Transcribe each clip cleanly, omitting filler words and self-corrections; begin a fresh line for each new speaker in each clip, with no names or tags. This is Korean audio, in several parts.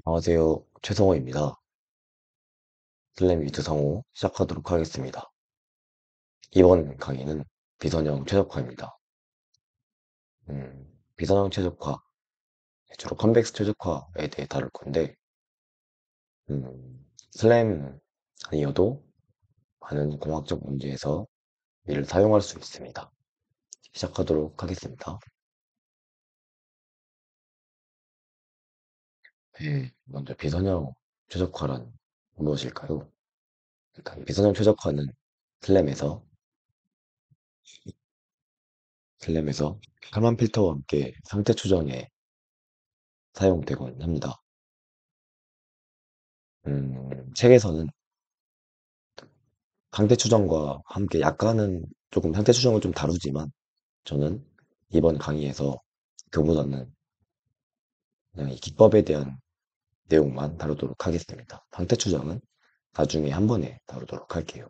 안녕하세요. 최성호입니다. 슬램 위드 성호 시작하도록 하겠습니다. 이번 강의는 비선형 최적화입니다. 비선형 최적화, 주로 컨벡스 최적화에 대해 다룰 건데, 슬램 아니어도 많은 공학적 문제에서 이를 사용할 수 있습니다. 시작하도록 하겠습니다. 먼저 비선형 최적화란 무엇일까요? 일단 비선형 최적화는 슬램에서 슬램에서 칼만 필터와 함께 상태 추정에 사용되곤 합니다. 책에서는 상태 추정과 함께 약간은 조금 상태 추정을 좀 다루지만 저는 이번 강의에서 그보다는 그냥 이 기법에 대한 내용만 다루도록 하겠습니다. 상태 추정은 나중에 한 번에 다루도록 할게요.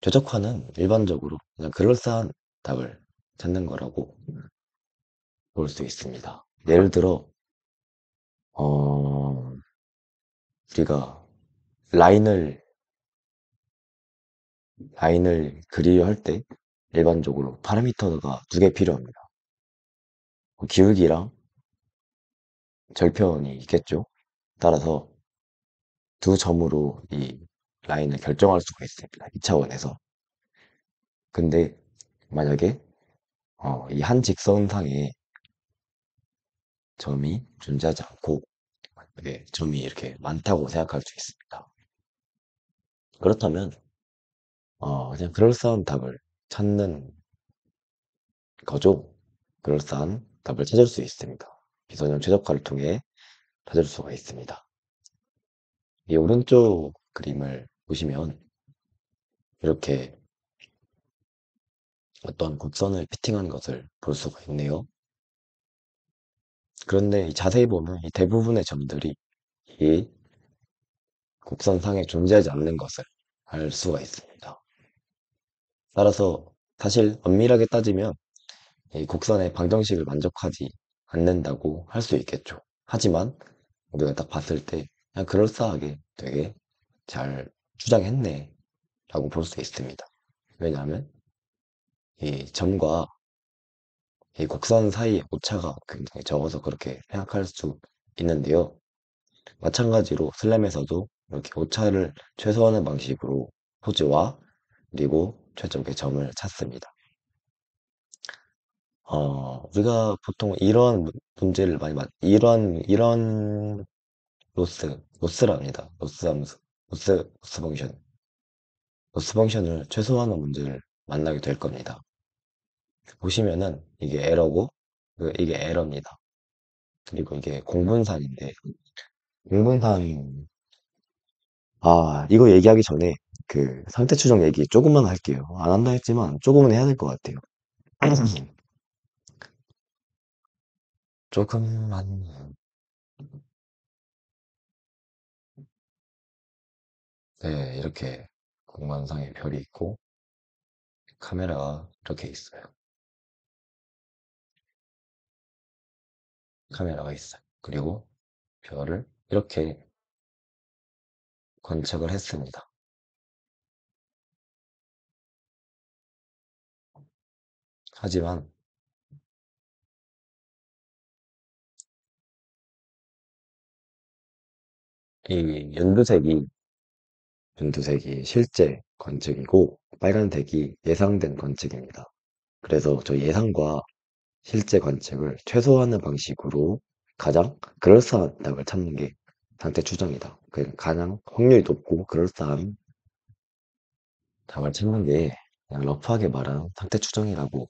최적화는 일반적으로 그냥 그럴싸한 답을 찾는 거라고 볼 수 있습니다. 예를 들어 어, 우리가 라인을 그리려 할 때 일반적으로 파라미터가 두 개 필요합니다. 기울기랑 절편이 있겠죠. 따라서 두 점으로 이 라인을 결정할 수가 있습니다. 이 차원에서. 근데 만약에 이 한 직선상에 점이 존재하지 않고 점이 이렇게 많다고 생각할 수 있습니다. 그렇다면 그냥 그럴싸한 답을 찾는 거죠. 그럴싸한 답을 찾을 수 있습니다. 비선형 최적화를 통해 찾을 수가 있습니다. 이 오른쪽 그림을 보시면 이렇게 어떤 곡선을 피팅한 것을 볼 수가 있네요. 그런데 자세히 보면 이 대부분의 점들이 이 곡선상에 존재하지 않는 것을 알 수가 있습니다. 따라서 사실 엄밀하게 따지면 이 곡선의 방정식을 만족하지 않는다고 할 수 있겠죠. 하지만 우리가 딱 봤을 때 그냥 그럴싸하게 되게 잘 추정했네 라고 볼 수 있습니다. 왜냐하면 이 점과 이 곡선 사이의 오차가 굉장히 적어서 그렇게 생각할 수 있는데요. 마찬가지로 슬램에서도 이렇게 오차를 최소화하는 방식으로 포즈와 그리고 최적의 점을 찾습니다. 우리가 보통 이런 문제를 많이 이런 로스랍니다. 로스 함수, 로스 펑션. 로스 펑션을 최소화하는 문제를 만나게 될 겁니다. 보시면은 이게 에러고, 이게 에러입니다. 그리고 이게 공분산인데, 공분산, 이거 얘기하기 전에 그 상태 추정 얘기 조금만 할게요. 안 한다 했지만 조금은 해야 될 것 같아요. 조금만. 네, 이렇게 공간상에 별이 있고 카메라가 이렇게 있어요. 카메라가 있어요. 그리고 별을 이렇게 관측을 했습니다. 하지만 이 연두색이 실제 관측이고 빨간색이 예상된 관측입니다. 그래서 저 예상과 실제 관측을 최소화하는 방식으로 가장 그럴싸한 답을 찾는 게 상태 추정이다. 가장 확률이 높고 그럴싸한 답을 찾는 게 그냥 러프하게 말하는 상태 추정이라고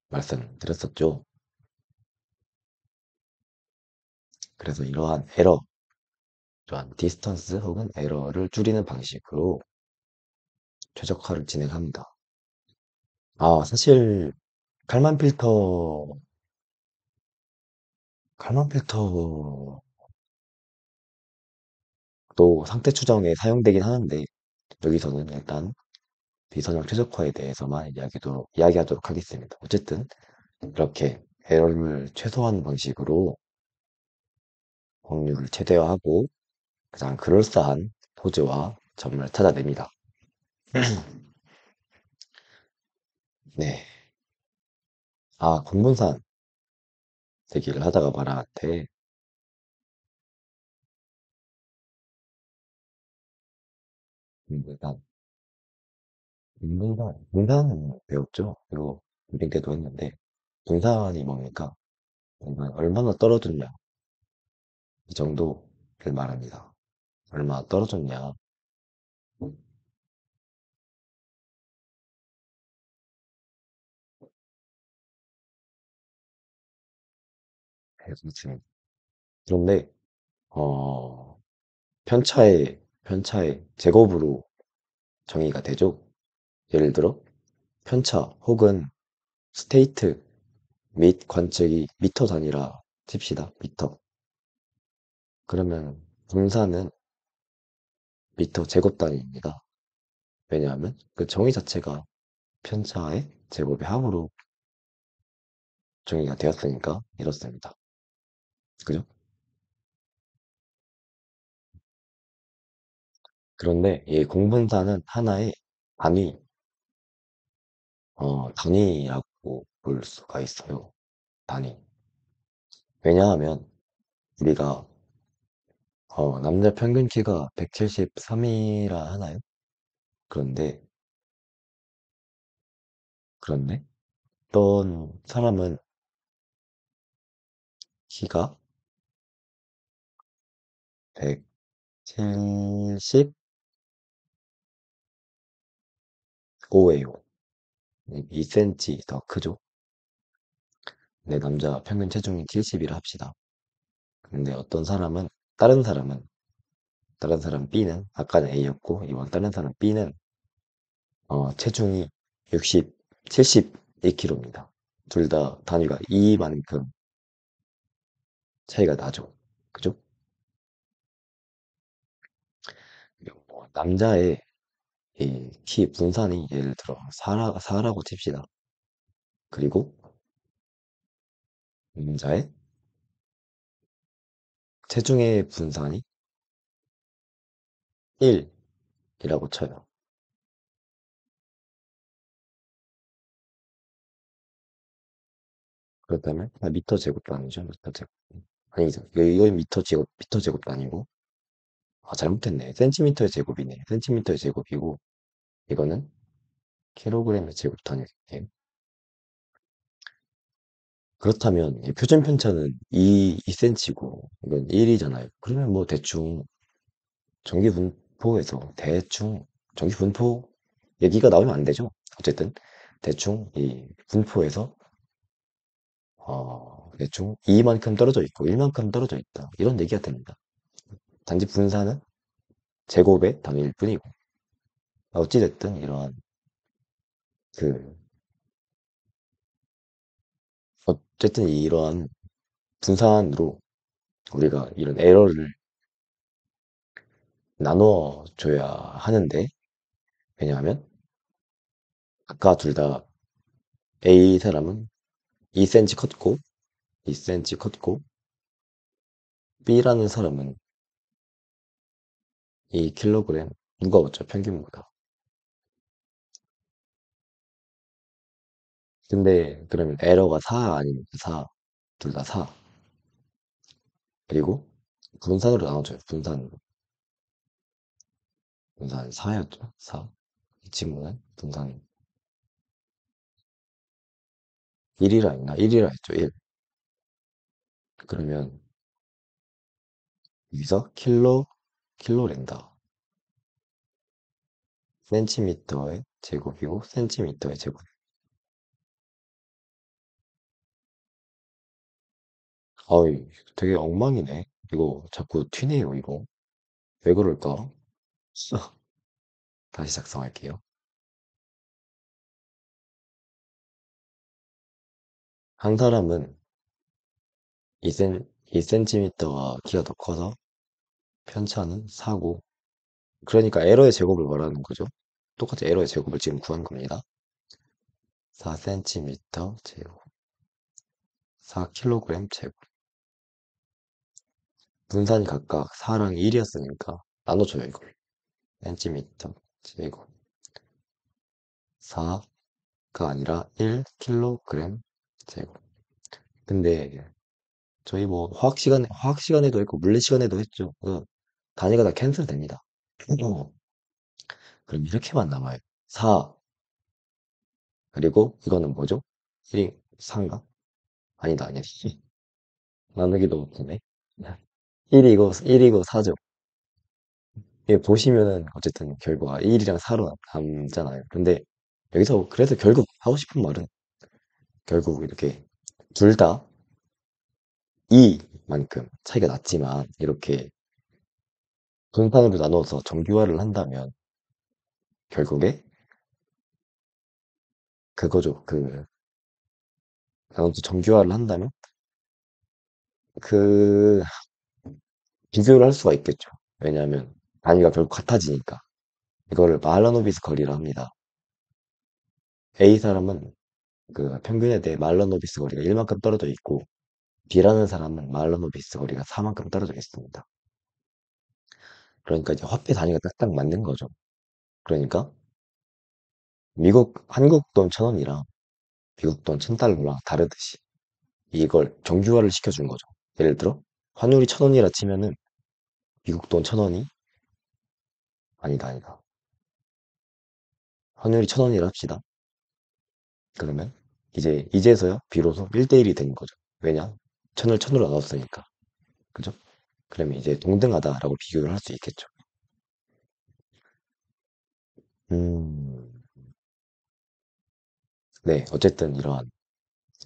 말씀드렸었죠. 그래서 이러한 에러, 또한 디스턴스 혹은 에러를 줄이는 방식으로 최적화를 진행합니다. 사실 칼만 필터, 칼만 필터도 상태 추정에 사용되긴 하는데 여기서는 일단 비선형 최적화에 대해서만 이야기하도록 하겠습니다. 어쨌든 이렇게 에러를 최소화하는 방식으로 확률을 최대화하고 가장 그럴싸한 포즈와 점을 찾아냅니다. 네. 아, 공분산 대기를 하다가 말한테 공분산, 분산은 배웠죠? 이거 리딩 때도 했는데 분산이 뭡니까? 그러니까 얼마나 떨어졌냐 이 정도를 말합니다. 얼마나 떨어졌냐. 그렇습니다. 그런데 어, 편차의 제곱으로 정의가 되죠. 예를 들어 편차 혹은 스테이트 및 관측이 미터 단위라 칩시다. 미터. 그러면 분산은 미터 제곱 단위입니다. 왜냐하면 그 정의 자체가 편차의 제곱의 합으로 정의가 되었으니까 이렇습니다. 그죠? 그런데 이 공분산은 하나의 단위, 단위라고 볼 수가 있어요. 단위. 왜냐하면 우리가 남자 평균 키가 173이라 하나요? 그런데 그런데 어떤 사람은 키가 175예요. 2cm 더 크죠? 내 남자 평균 체중이 70이라 합시다. 근데 다른 사람 B는 아까는 A였고 이번 다른 사람 B는 체중이 60, 72kg입니다. 둘 다 단위가 이만큼 차이가 나죠. 그죠? 뭐 남자의 이 키 분산이 예를 들어 4라고 칩시다. 그리고 남자의 체중의 분산이 1이라고 쳐요. 그렇다면 미터 제곱 단위죠. 미터 제곱. 아니죠. 이건 미터 제곱 단위고. 아, 잘못했네. 센티미터의 제곱이네. 센티미터의 제곱이고 이거는 킬로그램의 제곱 단위예요. 그렇다면 이 표준 편차는 2cm고 이건 1이잖아요. 그러면 뭐 대충 전기 분포에서 대충 전기 분포 얘기가 나오면 안 되죠. 어쨌든 대충 이 분포에서 대충 2만큼 떨어져 있고 1만큼 떨어져 있다. 이런 얘기가 됩니다. 단지 분산은 제곱의 단위일 뿐이고 어찌됐든 이러한 그 어쨌든 이러한 분산으로 우리가 이런 에러를 나누어 줘야 하는데 왜냐하면 아까 둘 다 A 사람은 2cm 컸고 2cm 컸고 B라는 사람은 2kg 무거웠죠 평균보다. 근데 그러면 에러가 4 아닙니까? 4. 둘 다 4. 그리고 분산으로 나눠줘요. 분산 4였죠. 4. 이 친구는 분산 1이라 했나? 1이라 했죠. 1. 그러면 여기서 킬로랜다. 센티미터의 제곱이고 센티미터의 제곱. 어이, 되게 엉망이네. 이거 자꾸 튀네요, 이거. 왜 그럴까? 다시 작성할게요. 한 사람은 2cm가 키가 더 커서 편차는 4고, 그러니까 에러의 제곱을 말하는 거죠. 똑같이 에러의 제곱을 지금 구한 겁니다. 4cm 제곱, 4kg 제곱. 분산이 각각 4랑 1이었으니까 나눠줘요, 이걸. 센티미터 제곱 4가 아니라 1kg 제곱. 근데 저희 뭐 화학 시간에도 했고 물리 시간에도 했죠. 단위가 다 캔슬 됩니다. 그럼 이렇게만 남아요. 4 그리고 이거는 뭐죠? 1이 4인가? 아니다, 아니다. 나누기도 못하네. 1이고 4죠. 예, 보시면은 어쨌든 결과가 1이랑 4로 남잖아요. 근데 여기서 그래서 결국 하고 싶은 말은 결국 이렇게 둘 다 2만큼 차이가 났지만 이렇게 분산으로 나눠서 정규화를 한다면 결국에 그거죠. 나눠서 정규화를 한다면 그 비교를 할 수가 있겠죠. 왜냐하면 단위가 결국 같아지니까. 이거를 말라노비스 거리라 합니다. A 사람은 그 평균에 대해 말라노비스 거리가 1만큼 떨어져 있고 B라는 사람은 말라노비스 거리가 4만큼 떨어져 있습니다. 그러니까 이제 화폐 단위가 딱딱 맞는 거죠. 그러니까 한국 돈 1,000원이랑 미국 돈 1,000달러랑 다르듯이 이걸 정규화를 시켜준 거죠. 예를 들어 환율이 1,000원이라 치면은 미국 돈 1,000원이 아니다, 아니다. 환율이 1,000원이라 합시다. 그러면 이제서야 비로소 1대1이 된 거죠. 왜냐? 1,000을 1,000으로 나눴으니까. 그죠? 그러면 이제 동등하다라고 비교를 할 수 있겠죠. 음, 네. 어쨌든 이러한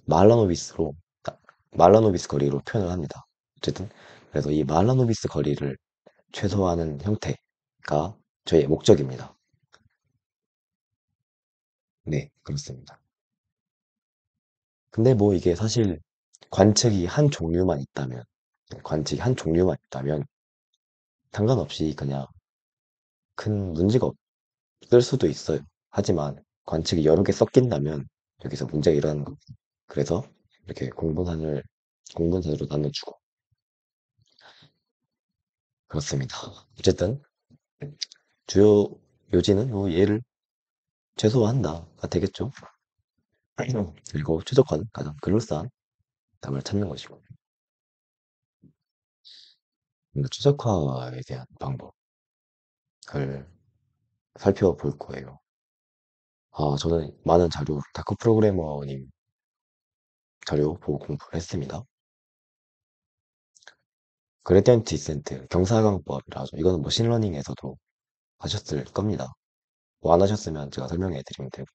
말라노비스로, 말라노비스 거리로 표현을 합니다. 어쨌든, 그래서 이 말라노비스 거리를 최소화하는 형태가 저희의 목적입니다. 네, 그렇습니다. 근데 뭐 이게 사실 관측이 한 종류만 있다면, 관측이 한 종류만 있다면 상관없이 그냥 큰 문제가 없을 수도 있어요. 하지만 관측이 여러 개 섞인다면 여기서 문제가 일어나는 겁니다. 그래서 이렇게 공분산으로 나눠주고 그렇습니다. 어쨌든 주요 요지는 뭐 얘를 최소화한다가 되겠죠. 그리고 최적화는 가장 그럴싸한 답을 찾는 것이고 최적화에 대한 방법을 살펴볼 거예요. 저는 많은 자료, 다크 프로그래머님 자료 보고 공부를 했습니다. 그레디언트 디센트, 경사광법이라 하죠. 이거는 머신러닝에서도 하셨을 겁니다. 뭐 안 하셨으면 제가 설명해 드리면 되고.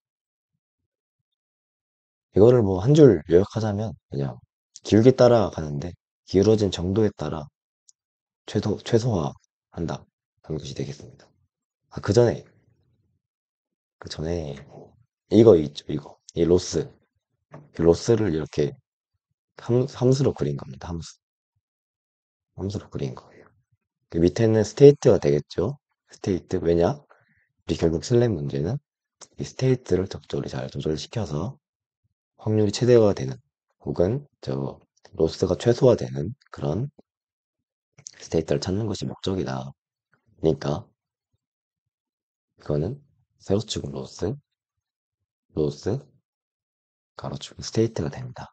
이거를 뭐 한 줄 요약하자면 그냥 기울기 따라가는데 기울어진 정도에 따라 최소화한다. 라는 것이 되겠습니다. 그 전에 이거 있죠, 이거. 이 로스. 이 로스를 이렇게 함수로 그린 겁니다. 함수로 그린 거예요. 그 밑에는 스테이트가 되겠죠. 스테이트. 왜냐? 우리 결국 슬램 문제는 이 스테이트를 적절히 잘 조절시켜서 확률이 최대화가 되는 혹은 로스가 최소화되는 그런 스테이트를 찾는 것이 목적이다. 그러니까 이거는 세로축은 로스, 가로축은 스테이트가 됩니다.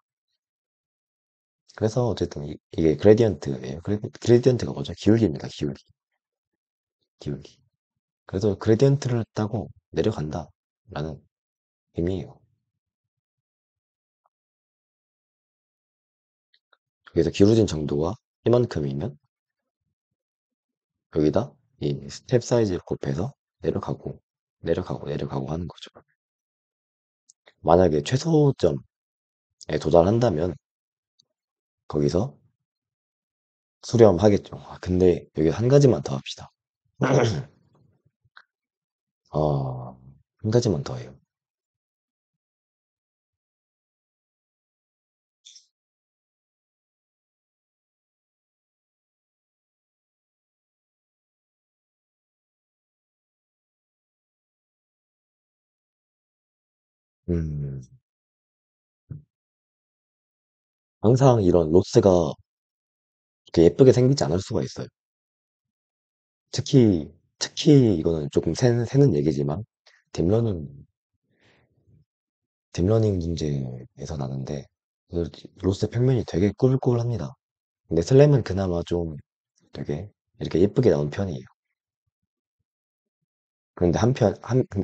그래서 어쨌든 이게 그레디언트예요. 그레디언트가 뭐죠? 기울기입니다. 기울기. 그래서 그레디언트를 따고 내려간다라는 의미예요. 여기서 기울어진 정도가 이만큼이면 여기다 이 스텝 사이즈를 곱해서 내려가고 하는 거죠. 만약에 최소점에 도달한다면 거기서 수렴하겠죠. 근데 여기 한 가지만 더 합시다. 한 가지만 더 해요. 음, 항상 이런 로스가 이렇게 예쁘게 생기지 않을 수가 있어요. 특히, 특히 이거는 조금 새는 얘기지만, 딥러닝, 딥러닝 문제에서 나는데, 그 로스의 평면이 되게 꿀꿀합니다. 근데 슬램은 그나마 좀 되게 이렇게 예쁘게 나온 편이에요. 그런데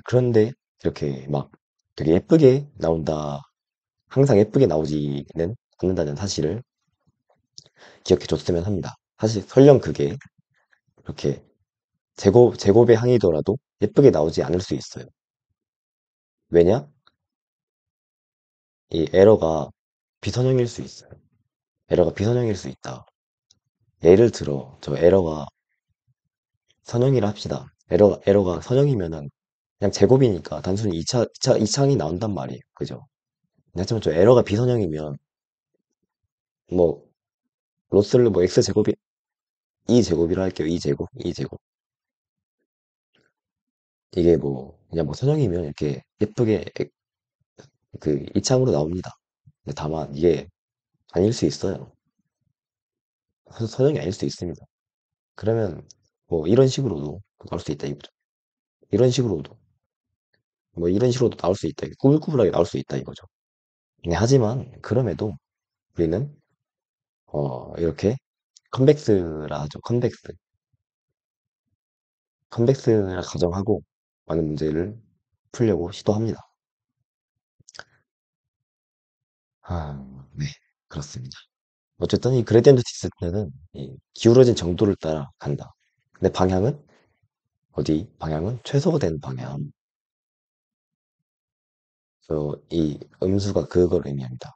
그런데 이렇게 막 되게 예쁘게 나온다, 항상 예쁘게 나오지는 않는다는 사실을 기억해 줬으면 합니다. 사실 설령 그게 이렇게 제곱의 항이더라도 예쁘게 나오지 않을 수 있어요. 왜냐? 이 에러가 비선형일 수 있어요. 에러가 비선형일 수 있다. 예를 들어, 저 에러가 선형이라 합시다. 에러가 선형이면은 그냥 제곱이니까 단순히 2창이 나온단 말이에요. 그죠? 하지만 저 에러가 비선형이면 뭐, 로스를 뭐 X제곱이, 2제곱이라 할게요. 2제곱. 이게 뭐, 그냥 뭐 선형이면 이렇게 예쁘게 그 2창으로 나옵니다. 근데 다만 이게 아닐 수 있어요. 선형이 아닐 수 있습니다. 그러면 뭐 이런 식으로도 나올 수 있다 이거죠. 이런 식으로도 뭐 이런 식으로도 나올 수 있다. 꾸불꾸불하게 나올 수 있다 이거죠. 네, 하지만 그럼에도 우리는 이렇게 컨벡스라 하죠. 컨벡스라 가정하고 많은 문제를 풀려고 시도합니다. 네, 그렇습니다. 어쨌든 이 그레디언트 디센트는 이 기울어진 정도를 따라 간다. 근데 방향은 어디? 방향은 최소화된 방향. 이 음수가 그걸 의미합니다.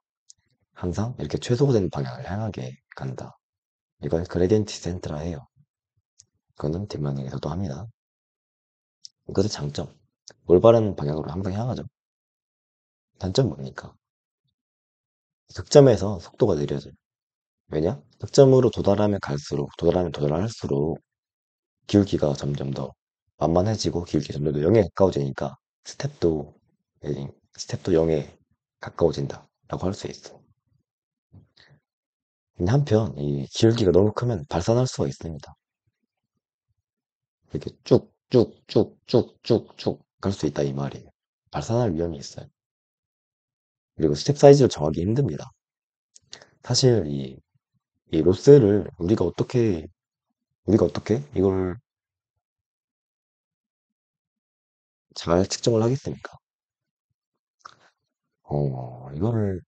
항상 이렇게 최소화된 방향을 향하게 간다. 이걸 그레디언트 디센트라 해요. 그거는 딥러닝에서도 합니다. 이것의 장점. 올바른 방향으로 항상 향하죠. 단점 뭡니까? 득점에서 속도가 느려져요. 왜냐? 득점으로 도달하면 도달할수록 기울기가 점점 더 만만해지고 기울기 점점 더 0에 가까워지니까 스텝도, 스텝도 0에 가까워진다. 라고 할 수 있어. 근데 한편, 이 기울기가 너무 크면 발산할 수가 있습니다. 이렇게 쭉쭉쭉쭉쭉쭉 갈 수 있다 이 말이에요. 발산할 위험이 있어요. 그리고 스텝 사이즈를 정하기 힘듭니다. 사실 이 로스를 우리가 어떻게 이걸 잘 측정을 하겠습니까? 이거를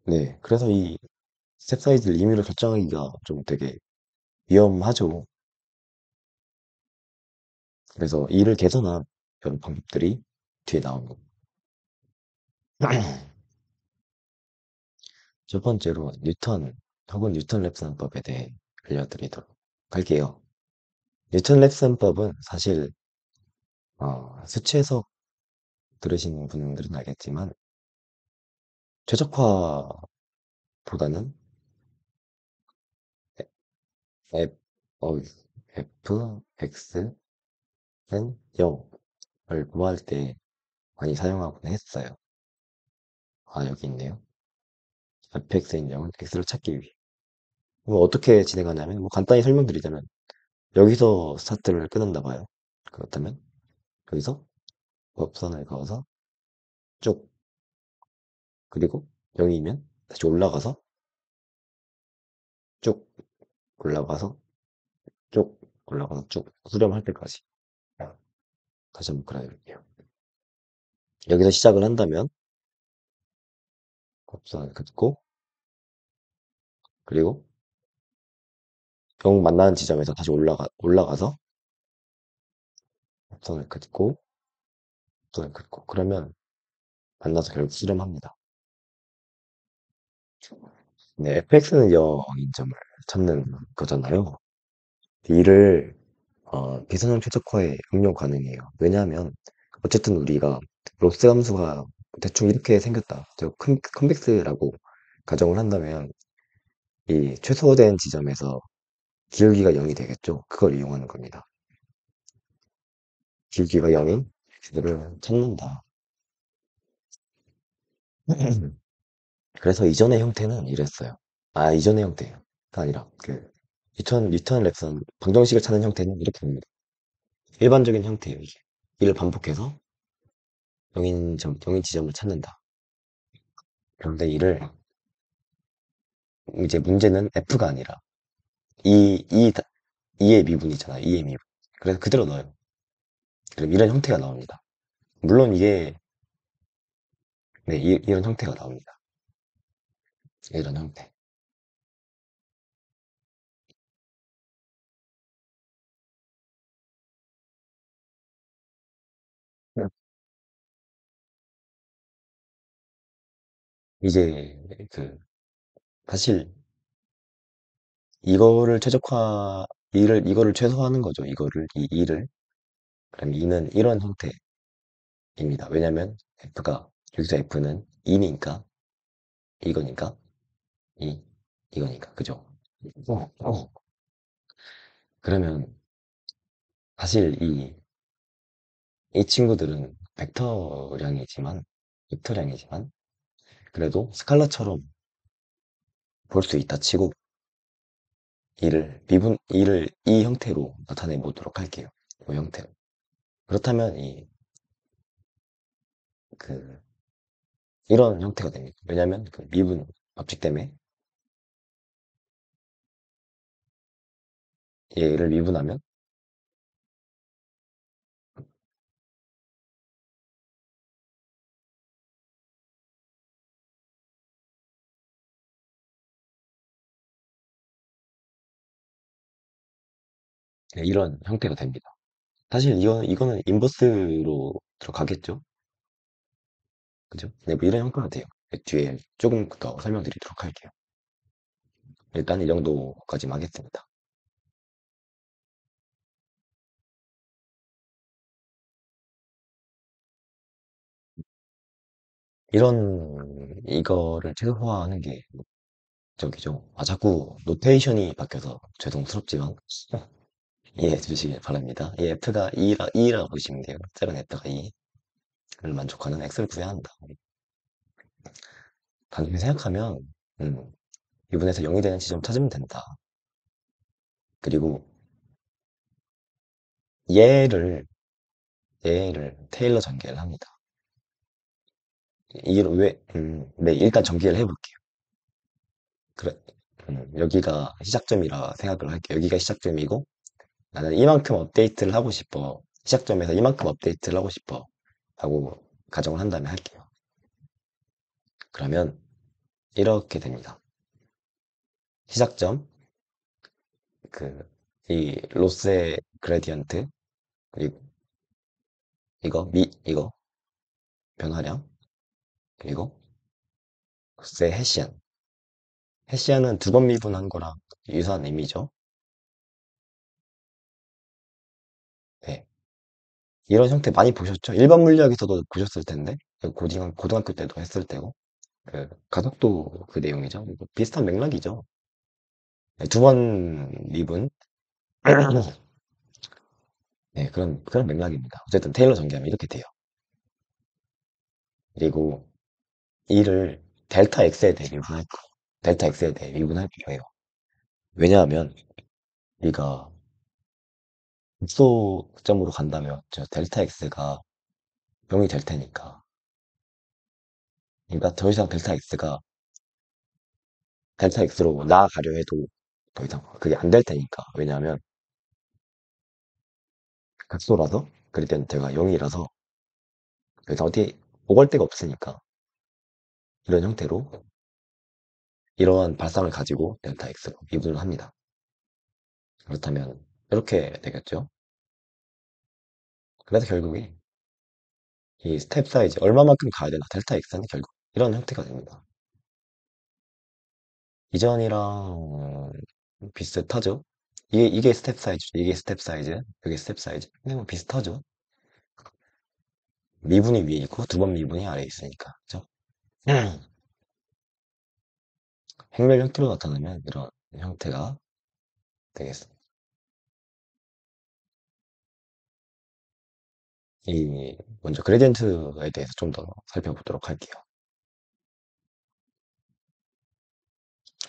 네, 그래서 이 스텝 사이즈 리미를 결정하기가 좀 되게 위험하죠. 그래서 이를 개선한 그런 방법들이 뒤에 나오는 겁니다. 첫 번째로 뉴턴 혹은 뉴턴 랩선법에 대해 알려드리도록 할게요. 뉴턴 랩선법은 사실 수치해석 들으신 분들은 알겠지만 최적화보다는 F, F, X는 0을 구할 때 많이 사용하곤 했어요. 여기 있네요. fx인 0은 x를 찾기 위해. 그럼 어떻게 진행하냐면, 뭐 간단히 설명드리자면, 여기서 스타트를 끊었나 봐요. 그렇다면, 여기서 법선을 그어서 쭉, 그리고 0이면 다시 올라가서 쭉, 올라가서 쭉, 올라가서 쭉, 수렴할 때까지. 다시 한번 그려볼게요. 여기서 시작을 한다면, 법선을 긋고, 그리고 0 만나는 지점에서 다시 올라가서, 법선을 긋고, 법선을 긋고, 그러면 만나서 결국 수렴합니다. 네, fx는 0인 점을 찾는 거잖아요. 이를 비선형 최적화에 응용 가능해요. 왜냐하면 어쨌든 우리가 로스 함수가 대충 이렇게 생겼다. 저 컨벡스라고 가정을 한다면 이 최소화된 지점에서 기울기가 0이 되겠죠. 그걸 이용하는 겁니다. 기울기가 0인 x를 찾는다. 그래서 이전의 형태는 이랬어요. 이전의 형태예요. 아니라 뉴턴 랩선 방정식을 찾는 형태는 이렇게 됩니다. 일반적인 형태예요, 이게. 이를 반복해서 영인 지점을 찾는다. 그런데 이제 문제는 F가 아니라 E의 미분이잖아, E의 미분. 그래서 그대로 넣어요. 그럼 이런 형태가 나옵니다. 물론 네, 이런 형태가 나옵니다. 이런 형태. 네. 이제, 그, 사실, 이거를 최소화하는 거죠. 이 일을. 그럼 이는 이런 형태입니다. 왜냐면, 여기서 F는 2니까, 이거니까, 이, 이거니까. 그죠? 어. 그러면, 사실 이 친구들은 벡터량이지만, 그래도 스칼라처럼 볼 수 있다 치고, 이를 이 형태로 나타내 보도록 할게요. 이 형태로. 그렇다면, 그, 이런 형태가 됩니다. 왜냐면, 그 미분 법칙 때문에 얘를 미분하면, 네, 이런 형태가 됩니다. 사실 이거는 인버스로 들어가겠죠? 그죠? 네, 뭐 이런 형태가 돼요. 네, 뒤에 조금 더 설명드리도록 할게요. 일단 이 정도까지만 하겠습니다. 이거를 최소화하는 게 저기죠. 아, 자꾸 노테이션이 바뀌어서 죄송스럽지만 이해해 주시길 바랍니다. 이 F가 2라고 보시면 돼요. 세븐 F가 2를 만족하는 X를 구해야 한다. 단순히 생각하면, 음, 이분에서 0이 되는 지점 찾으면 된다. 그리고 얘를, 얘를 테일러 전개를 합니다. 네, 일단 전개를 해볼게요. 그래, 여기가 시작점이라 생각을 할게요. 여기가 시작점이고, 나는 이만큼 업데이트를 하고 싶어. 시작점에서 이만큼 업데이트를 하고 싶어. 하고 가정을 한 다음에 할게요. 그러면 이렇게 됩니다. 시작점, 그, 이 로스의 그레디언트, 그리고 이거, 변화량, 그리고 로스의 해시안. 해시안은 두 번 미분한 거랑 유사한 의미죠. 네. 이런 형태 많이 보셨죠? 일반 물리학에서도 보셨을 텐데, 고등학교 때도 했을 때고, 가덕도 그 내용이죠. 이거 비슷한 맥락이죠. 네, 두 번 미분. 네, 그런 맥락입니다. 어쨌든 테일러 전개하면 이렇게 돼요. 그리고 이를 델타 x에 대해 미분할 거예요. 왜냐하면 우리가 극소점으로 간다면 저 델타 x가 0이 될 테니까. 그러니까 더 이상 델타 x로 나아가려 해도 더 이상 그게 안 될 테니까. 왜냐하면 극소라서 그리덴트가 0이라서 그래서 어디 오갈 데가 없으니까 이런 형태로 이러한 발상을 가지고 델타 x로 미분을 합니다. 그렇다면 이렇게 되겠죠. 그래서 결국에 이 스텝 사이즈 얼마만큼 가야 되나 델타 x는 결국 이런 형태가 됩니다. 이전이랑 비슷하죠? 이게 스텝 사이즈, 이게 스텝 사이즈, 이게 스텝 사이즈. 근데 뭐 비슷하죠? 미분이 위에 있고 두 번 미분이 아래에 있으니까. 그죠? 행렬 형태로 나타나면 이런 형태가 되겠습니다. 먼저 그레디언트에 대해서 좀 더 살펴보도록 할게요.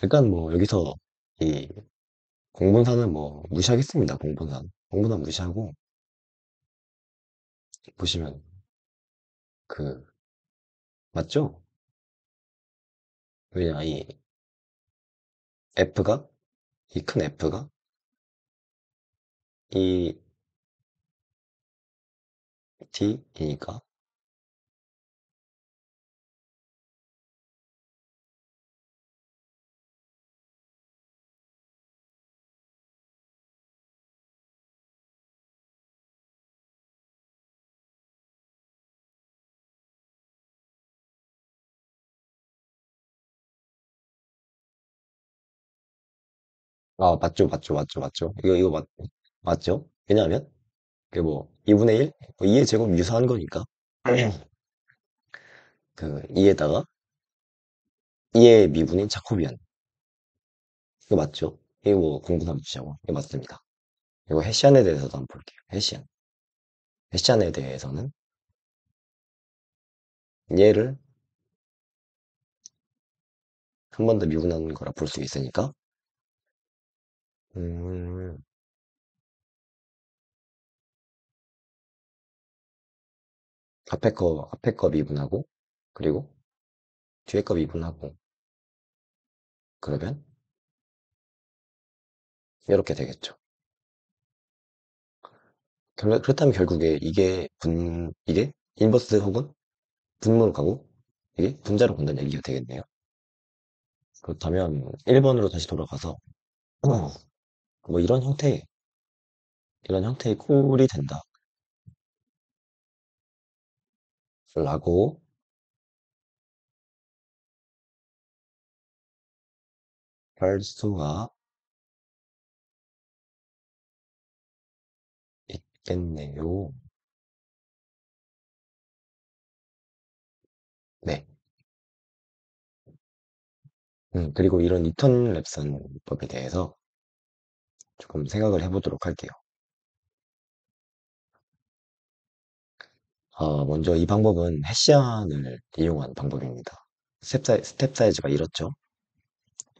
일단 뭐 여기서 이 공분산은 뭐 무시하겠습니다. 공분산 무시하고 보시면 그 맞죠? 왜냐 이 F가 이 큰 F가 이 T이니까 아 맞죠. 이거 맞죠? 왜냐하면 그 뭐 2분의 1? 뭐 2의 제곱 유사한 거니까 그 2에다가 2의 미분인 자코비안 이거 맞죠? 이거 뭐 공분산 무시하고 이거 맞습니다. 이거 헤시안에 대해서도 한번 볼게요. 헤시안에 대해서는 얘를 한 번 더 미분한 거라 볼 수 있으니까 음, 앞에 거 미분하고 그리고 뒤에 거 미분하고 그러면 이렇게 되겠죠. 그렇다면 결국에 이게 인버스 혹은 분모로 가고 이게 분자로 간다는 얘기가 되겠네요. 그렇다면 1번으로 다시 돌아가서 뭐 이런 형태의 꼴이 된다 라고 할 수가 있겠네요. 네. 그리고 이런 뉴턴 랩선법에 대해서 조금 생각을 해보도록 할게요. 먼저 이 방법은 헤시안을 이용한 방법입니다. 스텝 사이즈가 이렇죠?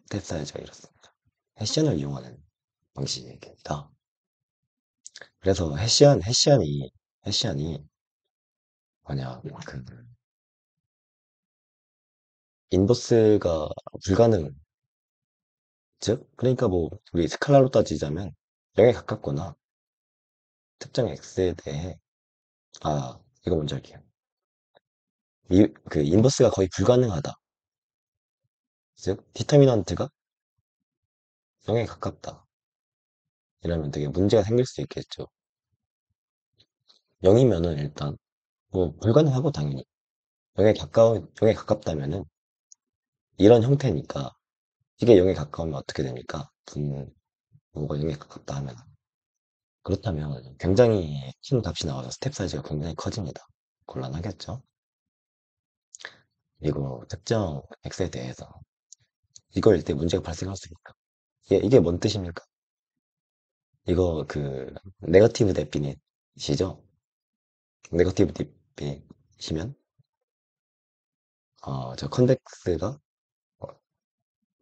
스텝 사이즈가 이렇습니다. 헤시안을 이용하는 방식입니다. 그래서 헤시안이 만약 그 인버스가 불가능, 즉, 그러니까 뭐 우리 스칼라로 따지자면 0에 가깝거나 특정 x에 대해 이거 먼저 할게요. 그 인버스가 거의 불가능하다. 즉, 디터미넌트가 0에 가깝다. 이러면 되게 문제가 생길 수 있겠죠. 0이면은 일단 뭐 불가능하고 당연히 0에 가깝다면은 이런 형태니까 이게 0에 가까우면 어떻게 됩니까? 분모가 0에 가깝다 하면 그렇다면 굉장히 큰 값이 나와서 스텝 사이즈가 굉장히 커집니다. 곤란하겠죠? 그리고 특정 x에 대해서 이걸 때 문제가 발생할 수 있다. 이게 뭔 뜻입니까? 이거 그 네거티브 데피닛이죠? 네거티브 데피닛이면 저 컨벡스가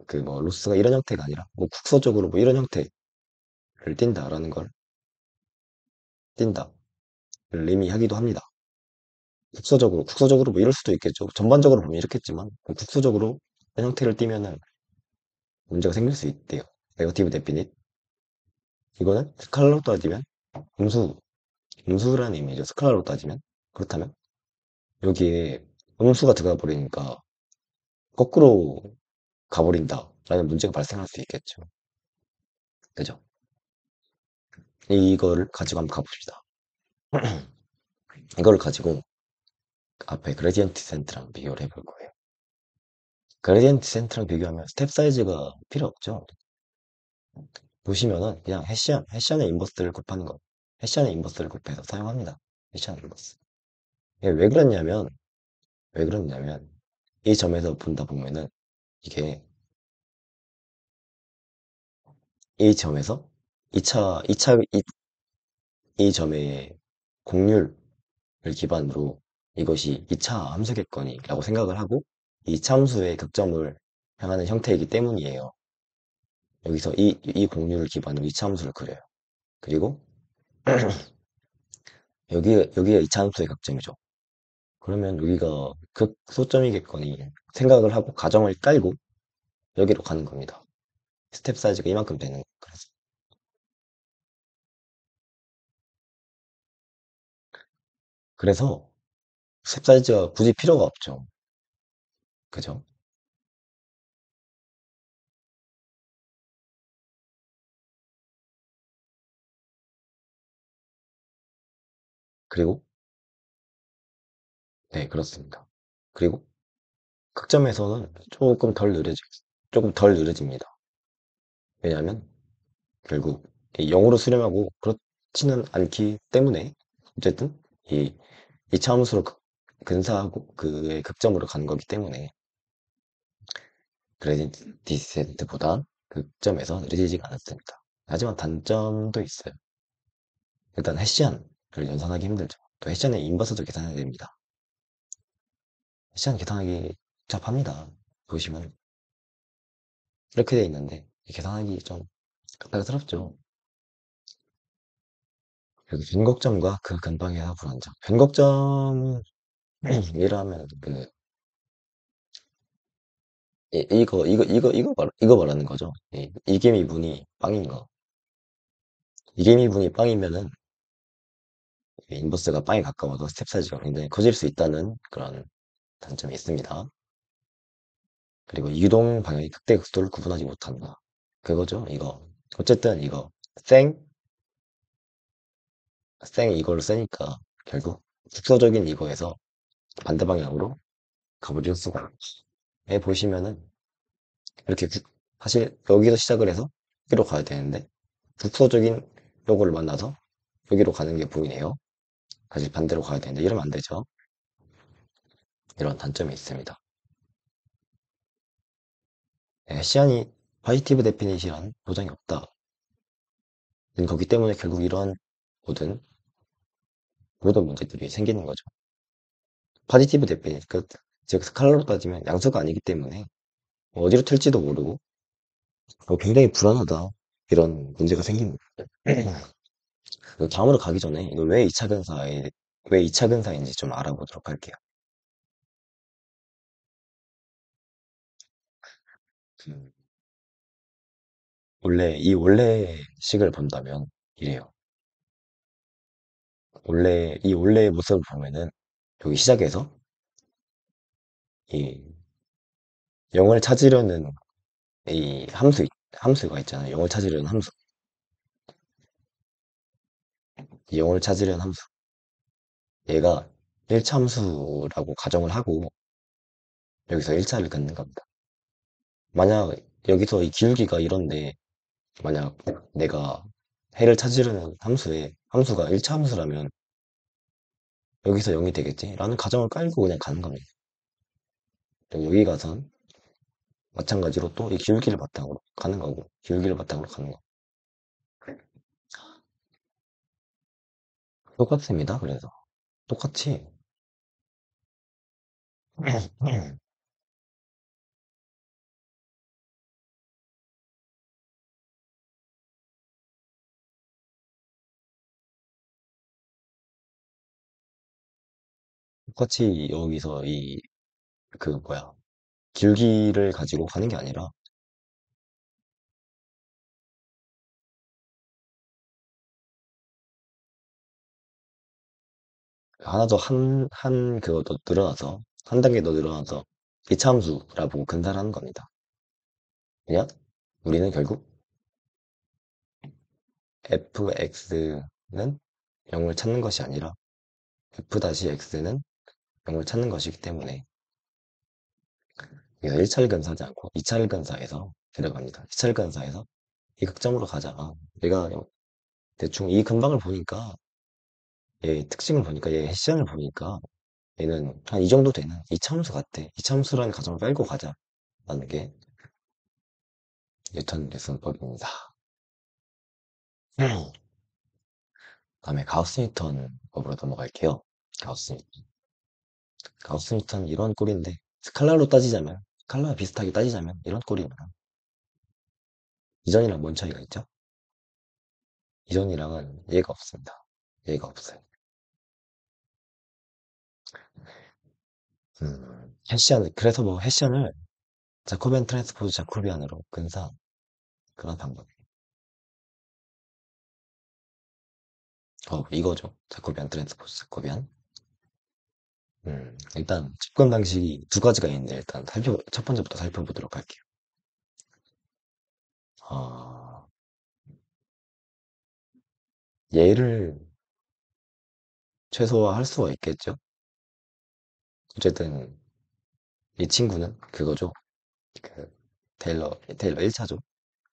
그 뭐 로스가 이런 형태가 아니라 뭐 국소적으로 뭐 이런 형태를 띈다라는 걸 띈다를 의미하기도 합니다. 국소적으로 뭐 이럴 수도 있겠죠. 전반적으로 보면 이렇겠지만 국소적으로 이런 형태를 띠면은 문제가 생길 수 있대요. 네거티브 데피닛 이거는 스칼라로 따지면 음수 음수라는 의미죠. 스칼라로 따지면 그렇다면 여기에 음수가 들어가 버리니까 거꾸로 가버린다라는 문제가 발생할 수 있겠죠. 그죠? 이거를 가지고 한번 가봅시다. 이거를 가지고 앞에 그레디언트 센트랑 비교를 해볼 거예요. 그레디언트 센트랑 비교하면 스텝 사이즈가 필요 없죠. 보시면은 그냥 헤시안의 인버스를 곱하는 거. 헤시안의 인버스를 곱해서 사용합니다. 헤시안 인버스. 이게 왜 그러냐면 이 점에서 본다 보면은 이게 이 점에서 이 점의 공률을 기반으로 이것이 2차 함수겠거니라고 생각을 하고 2차 함수의 극점을 향하는 형태이기 때문이에요. 여기서 이 공률을 기반으로 이차함수를 그려요. 그리고 여기가 이차함수의 각점이죠. 그러면 여기가 극소점이겠거니 생각을 하고 가정을 깔고 여기로 가는 겁니다. 스텝 사이즈가 이만큼 되는 거. 그래서 스텝 사이즈가 굳이 필요가 없죠. 그죠? 그리고 네, 그렇습니다. 그리고 극점에서는 조금 덜 느려집니다. 왜냐하면 결국 이 0으로 수렴하고 그렇지는 않기 때문에 어쨌든 이 이차함수로 근사하고 그의 극점으로 가는 거기 때문에 그레디언트 디센트보다 극점에서 느려지지가 않았습니다. 하지만 단점도 있어요. 일단 해시안을 연산하기 힘들죠. 또 해시안의 인버스도 계산해야 됩니다. 해시안 계산하기 복잡합니다. 보시면 이렇게 돼 있는데 계산하기 좀 까다스럽죠. 그리고 변곡점과 그 근방의 불안정. 변곡점이라면 이거 말하는 거죠. 이개미분이 빵인 거. 이개미분이 빵이면은 인버스가 빵에 가까워서 스텝 사이즈가 굉장히 커질 수 있다는 그런 단점이 있습니다. 그리고 이동 방향이 극대극소를 구분하지 못한다. 그거죠, 이거. 어쨌든 이거 생 이걸 쓰니까 결국 국소적인 이거에서 반대 방향으로 가버릴 수가 있 보시면은 이렇게 사실 여기서 시작을 해서 여기로 가야 되는데 국소적인 요거를 만나서 여기로 가는 게 보이네요. 사실 반대로 가야 되는데 이러면 안 되죠. 이런 단점이 있습니다. 시안이 파지티브 데피닛이란 보장이 없다. 거기 때문에 결국 이런 모든 문제들이 생기는 거죠. 파지티브 데피닛, 즉 스칼라로 따지면 양수가 아니기 때문에 어디로 튈지도 모르고 굉장히 불안하다. 이런 문제가 생기는 거예요. 다음으로 가기 전에 이거 왜 2차 근사인지 좀 알아보도록 할게요. 그 원래식을 본다면 이래요. 이 원래의 모습을 보면은 여기 시작에서 이 0을 찾으려는 이 함수가 있잖아요. 0을 찾으려는 함수. 이 0을 찾으려는 함수. 얘가 1차 함수라고 가정을 하고 여기서 1차를 갖는 겁니다. 만약 여기서 이 기울기가 이런데 만약 내가 해를 찾으려는 함수가 1차 함수라면 여기서 0이 되겠지? 라는 가정을 깔고 그냥 가는 겁니다. 여기 가선 마찬가지로 또 이 기울기를 바탕으로 가는 거고 기울기를 바탕으로 가는 거 똑같습니다. 그래서 똑같이 똑같이 여기서 기울기를 가지고 가는 게 아니라 하나 더 그거 더 늘어나서 한 단계 더 늘어나서 이차함수라고 근사를 하는 겁니다. 그냥 우리는 결국 fx는 0을 찾는 것이 아니라 f-x는 0을 찾는 것이기 때문에 그래서 1차를 근사하지 않고 2차를 근사해서 들어갑니다. 2차를 근사해서 이 극점으로 가자. 내가 대충 이 근방을 보니까 얘 특징을 보니까 얘 해시장을 보니까 얘는 한 이 정도 되는 이차함수 같아. 이차함수라는 가정을 깔고 가자. 라는 게 뉴턴 레슨법입니다. 다음에 가우스 뉴턴 법으로 넘어갈게요. 가우스 뉴턴. 가우스 뉴턴 이런 꼴인데 스칼라로 따지자면 스칼라 비슷하게 따지자면 이런 꼴입니다. 이전이랑 뭔 차이가 있죠? 이전이랑은 얘가 없습니다. 얘가 없어요. 해시안, 그래서 뭐 해시안을 자코비안 트랜스포즈 자코비안으로 근사한 그런 방법. 이거죠. 자코비안 트랜스포즈 자코비안. 일단 접근 방식이 두 가지가 있는데 일단 첫 번째부터 살펴보도록 할게요. 어, 얘를 최소화할 수가 있겠죠. 어쨌든 이 친구는 그거죠. 그 테일러 1차죠.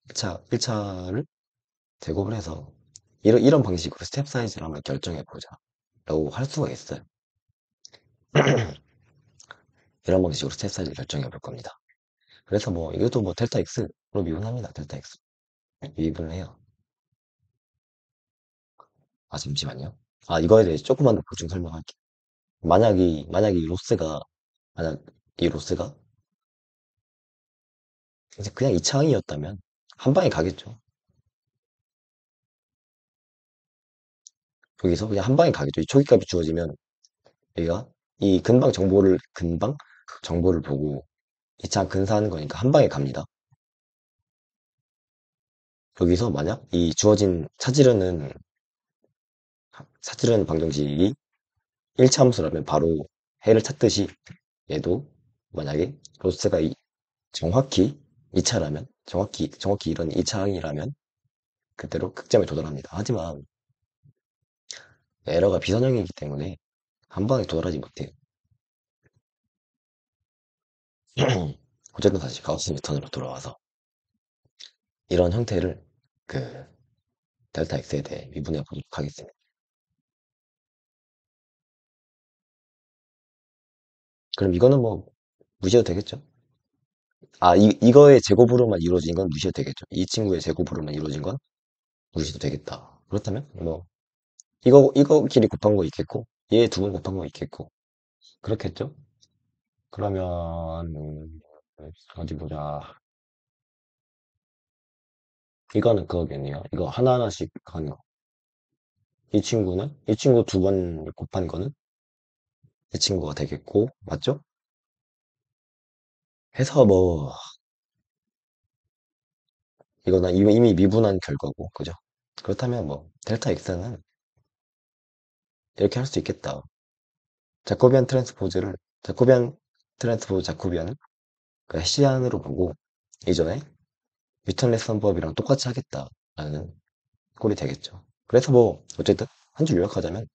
1차를 제곱을 해서 이런 방식으로 스텝 사이즈를 한번 결정해 보자 라고 할 수가 있어요. 이런 방식으로 스텝 사이즈를 결정해 볼 겁니다. 그래서 뭐 이것도 뭐 델타 X로 미분합니다. 델타 X 미분을 해요. 아 잠시만요. 아 이거에 대해 조금만 더 보충 설명할게요. 만약 이 로스가 만약 이 로스가 이제 그냥 이 창이었다면 한 방에 가겠죠. 여기서 그냥 한 방에 가겠죠. 이 초기값이 주어지면 얘가 이 근방 정보를 보고 이 창 근사하는 거니까 한 방에 갑니다. 여기서 만약 이 주어진 찾으려는 방정식이 1차 함수라면 바로 해를 찾듯이 얘도 만약에 로스가 정확히 2차라면 정확히 이런 2차항이라면 그대로 극점에 도달합니다. 하지만 에러가 비선형이기 때문에 한 방에 도달하지 못해요. 어쨌든 다시 가우스 뉴턴으로 돌아와서 이런 형태를 그 델타 X에 대해 미분해 보도록 하겠습니다. 그럼 이거는 뭐 무시해도 되겠죠? 아, 이거의 제곱으로만 이루어진 건 무시해도 되겠죠? 이 친구의 제곱으로만 이루어진 건 무시해도 되겠다. 그렇다면 뭐 이거끼리 곱한 거 있겠고 얘 두 번 곱한 거 있겠고 그렇겠죠? 그러면 어디 보자. 이거는 그거겠네요. 이거 하나하나씩 하는 거. 이 친구 두 번 곱한 거는 이 친구가 되겠고 맞죠? 해서 뭐 이거는 이미 미분한 결과고 그죠? 그렇다면 뭐 델타 X는 이렇게 할 수 있겠다. 자코비안 트랜스포즈 자코비안은 그 해시안으로 보고 이전에 뉴턴 레슨법이랑 똑같이 하겠다라는 꼴이 되겠죠. 그래서 뭐 어쨌든 한 줄 요약하자면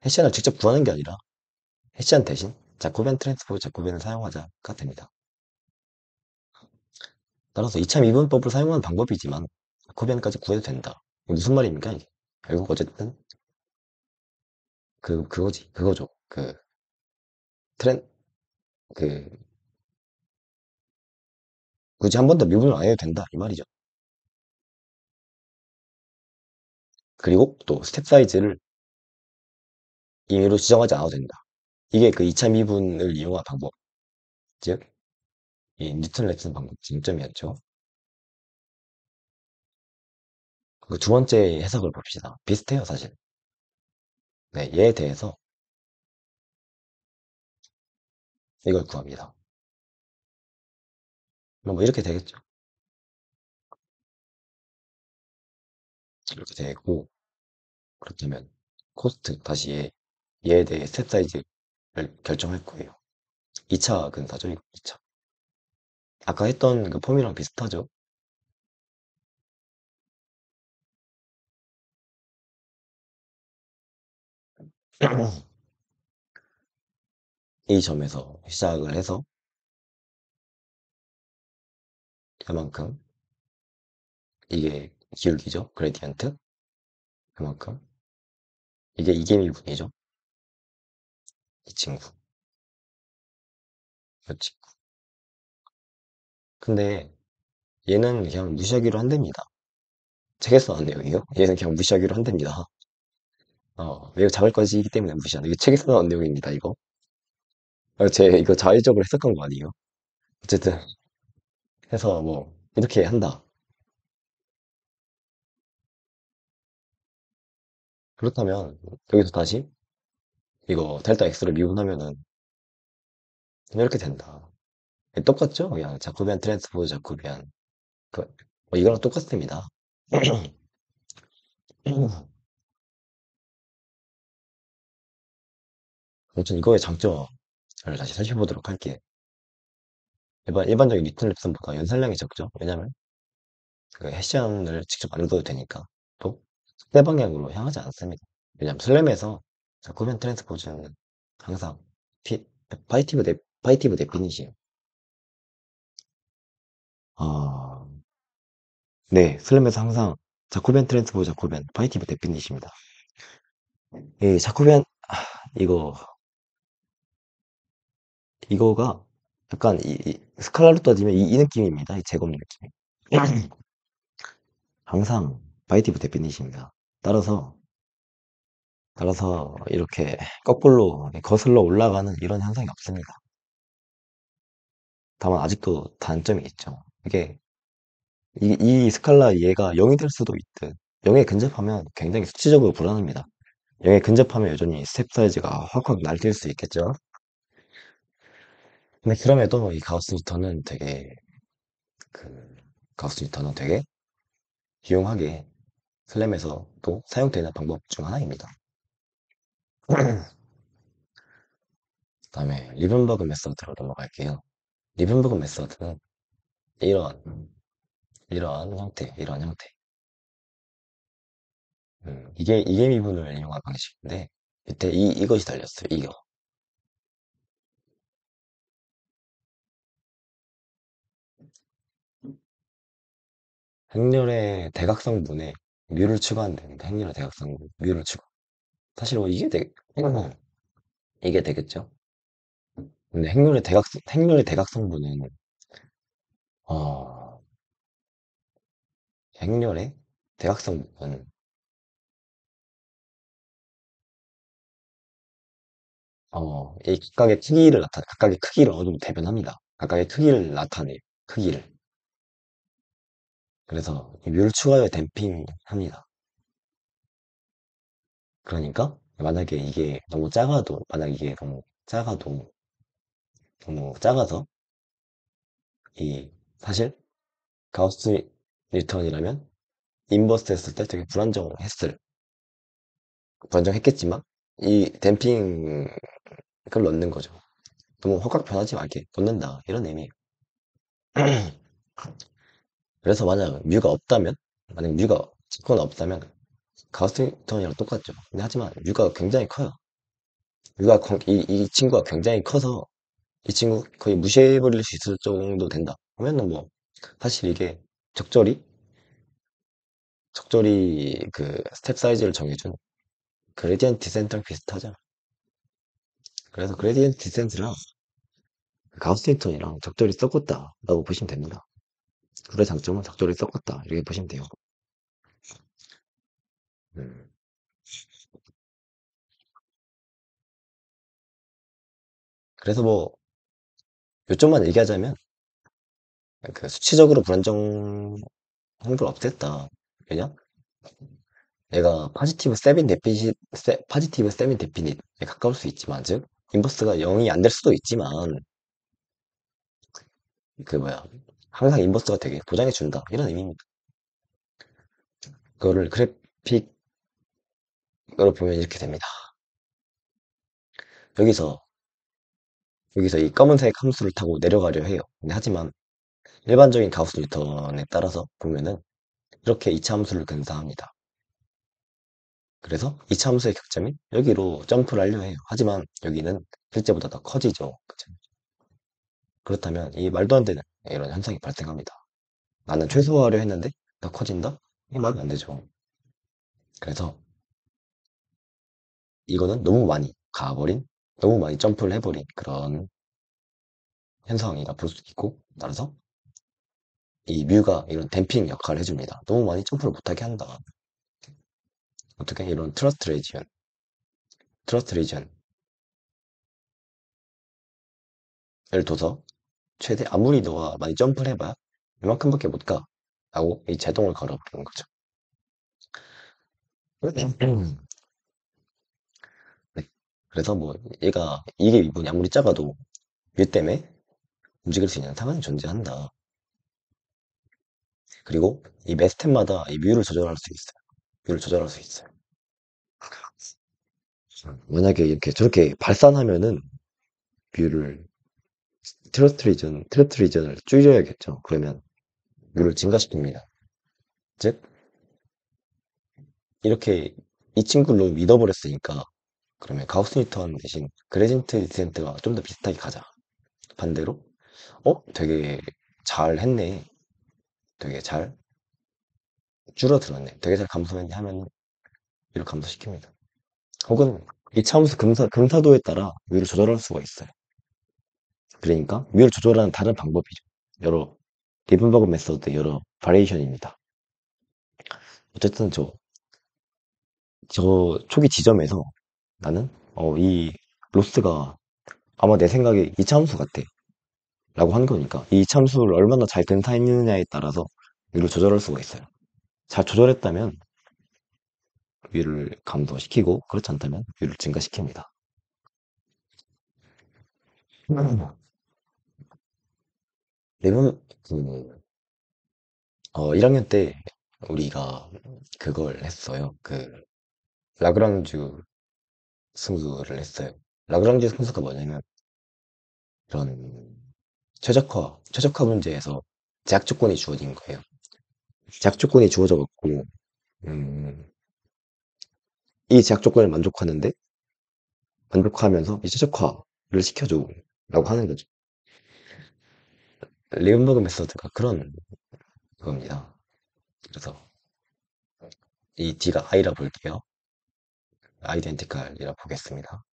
해시안을 직접 구하는 게 아니라 해시안 대신 자코비안 트랜스포즈 자코비안을 사용하자가 됩니다. 따라서 2차 미분법을 사용하는 방법이지만 자코비안까지 구해도 된다. 무슨 말입니까 이게? 결국 어쨌든 그거죠. 트렌 그 굳이 한 번 더 미분을 안 해도 된다 이 말이죠. 그리고 또 스텝 사이즈를 임의로 지정하지 않아도 된다. 이게 그 2차 미분을 이용한 방법, 즉, 이 뉴턴 렉슨 방법 쟁점이었죠. 그 두 번째 해석을 봅시다. 비슷해요, 사실. 네, 얘에 대해서 이걸 구합니다. 뭐 이렇게 되겠죠. 이렇게 되고, 그렇다면 코스트, 다시 얘에 대해 스텝 사이즈를 결정할 거예요. 2차 근사죠, 이거 2차. 아까 했던 그 폼이랑 비슷하죠. 이 점에서 시작을 해서 그만큼 이게 기울기죠. 그레디언트. 그만큼 이게 이계미분이죠. 이 친구. 이 친구. 근데 얘는 그냥 무시하기로 한답니다. 책에서 나온 내용이에요. 얘는 그냥 무시하기로 한답니다. 매우 작을 것이기 때문에 무시한다. 이거 책에서 나온 내용입니다, 이거. 제 이거 자의적으로 해석한 거 아니에요? 어쨌든 해서 뭐 이렇게 한다. 그렇다면 여기서 다시 이거 델타 x를 미분하면은 이렇게 된다. 똑같죠? 그냥 자코비안 트랜스포즈 자코비안. 그, 이거랑 똑같습니다. 아무튼 이거의 장점을 다시 살펴보도록 할게. 일반적인 리턴 랩선보다 연산량이 적죠? 왜냐면 그 해시안을 직접 안 넣어도 되니까. 또 상대 방향으로 향하지 않습니다. 왜냐면 슬램에서 자코비안 트랜스포즈는 항상 피, 파이티브 데피니시. 아, 네, 슬램에서 항상 자코비안 트랜스포즈 자코비안 파이티브 데피니시입니다. 이 자코비안 이거 이거가 약간 스칼라로 따지면 이 느낌입니다. 이 제곱 느낌. 항상 바이티브 데피니시입니다. 따라서 이렇게 거꾸로 거슬러 올라가는 이런 현상이 없습니다. 다만 아직도 단점이 있죠. 이게 이 스칼라 얘가 0이 될 수도 있듯 0에 근접하면 굉장히 수치적으로 불안합니다. 0에 근접하면 여전히 스텝 사이즈가 확확 날뛸 수 있겠죠. 근데 그럼에도 이 가우스 리턴은 되게 그 가우스 리턴은 되게 유용하게 슬램에서 또 사용되는 방법 중 하나입니다. 그다음에 리븐버그 메서드로 넘어갈게요. 리븐버그 메서드는 이런 이런 형태. 이게 미분을 이용한 방식인데 밑에 이것이 달렸어요. 이거 행렬의 대각성분에 뮤를 추가한다는데 행렬의 대각성 뮤를 추가. 사실 뭐 이게 되겠죠. 근데 행렬의 대각성분은 어 행렬의 대각성분은 이 각각의 크기를 어느 정도 대변합니다. 각각의 크기를 나타내요. 크기를. 그래서 이 뮤를 추가하여 댐핑합니다. 그러니까 만약에 이게 너무 작아도 만약 이게 너무 작아서 이 사실 가우스 리턴이라면 인버스 했을 때 되게 불안정했겠지만 이 댐핑을 넣는 거죠. 너무 확확 변하지 말게 넣는다 이런 의미예요. 그래서 만약 뮤가 직권 없다면 가우스 리턴이랑 똑같죠. 근데 하지만 뮤가 굉장히 커요. 이 친구가 굉장히 커서 이 친구 거의 무시해버릴 수 있을 정도 된다. 그러면은 뭐 사실 이게 적절히 그 스텝 사이즈를 정해준 그레디언트 디센트랑 비슷하죠. 그래서 그레디언트 디센트랑 가우스 힉턴이랑 적절히 섞었다라고 보시면 됩니다. 둘의 장점은 적절히 섞었다 이렇게 보시면 돼요. 음, 그래서 뭐 요점만 얘기하자면 그 수치적으로 불안정 확률을 없앴다. 왜냐? 얘가 파지티브 세빈 데피닛에 가까울 수 있지만 즉 인버스가 0이 안 될 수도 있지만 그 뭐야 항상 인버스가 되게 보장해 준다 이런 의미입니다. 그거를 그래픽으로 보면 이렇게 됩니다. 여기서 이 검은색 함수를 타고 내려가려 해요. 근데 하지만 일반적인 가우스 리턴에 따라서 보면은 이렇게 2차 함수를 근사합니다. 그래서 2차 함수의 격점이 여기로 점프를 하려 해요. 하지만 여기는 실제보다 더 커지죠. 그쵸? 그렇다면 이 말도 안 되는 이런 현상이 발생합니다. 나는 최소화하려 했는데 더 커진다? 이 말이 안 되죠. 그래서 이거는 너무 많이 점프를 해버린 그런 현상이라 볼 수 있고, 따라서 이 뮤가 이런 댐핑 역할을 해줍니다. 너무 많이 점프를 못하게 한다. 어떻게 이런 트러스트 리전을 둬서 최대 아무리 너가 많이 점프를 해봐 이만큼밖에 못 가. 라고 이 제동을 걸어버리는 거죠. 네. 그래서 뭐 얘가 이게 미분이 아무리 작아도 뮤 때문에 움직일 수 있는 상황이 존재한다. 그리고 이 매 스텝마다 이 뮤를 조절할 수 있어요. 뮤를 조절할 수 있어요. 만약에 이렇게 저렇게 발산하면은 뮤를 트러트리전을 줄여야겠죠. 그러면 뮤를 증가시킵니다. 즉 이렇게 이 친구를 믿어버렸으니까 그러면 가우스 뉴턴 대신 그레디엔트 디센트가 좀 더 비슷하게 가자. 반대로 되게 잘 했네. 되게 잘 줄어들었네. 되게 잘 감소했네 하면은 뮤를 감소시킵니다. 혹은 이차함수 금사도에 따라 뮤를 조절할 수가 있어요. 그러니까 뮤를 조절하는 다른 방법이죠. 여러 리븐버그 메소드 여러 바리에이션입니다. 어쨌든 저 초기 지점에서 나는 이 로스가 아마 내 생각에 이차함수 같아 라고 한 거니까 이 이차함수를 얼마나 잘 근사했느냐에 따라서 뮤를 조절할 수가 있어요. 잘 조절했다면 뮤를 감소시키고 그렇지 않다면 뮤를 증가시킵니다. 리븐 1학년 때 우리가 그걸 했어요. 라그랑쥬 승수를 했어요. 라그랑쥬 승수가 뭐냐면 그런 최적화 문제에서 제약 조건이 주어진 거예요. 제약 조건이 주어져 갖고 음, 이 제약 조건을 만족하면서 이 최적화를 시켜줘라고 하는 거죠. 레온버그 메서드가 그런 그겁니다. 그래서 이 D가 I라 볼게요. 아이덴티칼이라 보겠습니다.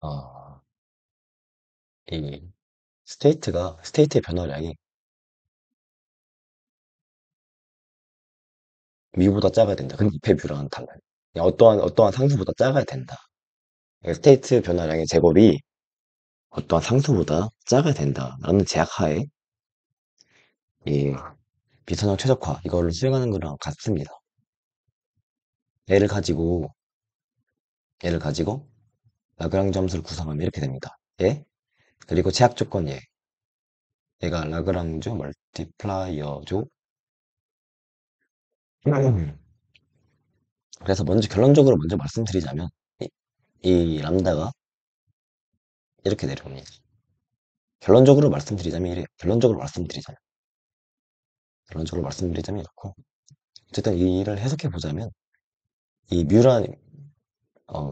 어, 이 스테이트의 변화량이 미보다 작아야 된다. 근데 잎의 뷰랑은 달라요. 그냥 어떠한 상수보다 작아야 된다. 그러니까 스테이트 변화량의 제곱이 어떠한 상수보다 작아야 된다라는 제약하에 이 비선형 최적화 이거를 수행하는 거랑 같습니다. 얘를 가지고 라그랑 점수를 구성하면 이렇게 됩니다. 얘 그리고 제약 조건 얘가 라그랑주 멀티플라이어죠. 그래서 결론적으로 먼저 말씀드리자면 이 람다가 이렇게 내려옵니다. 결론적으로 말씀드리자면 이렇고 어쨌든 이 일을 해석해 보자면 이 뮤란 어,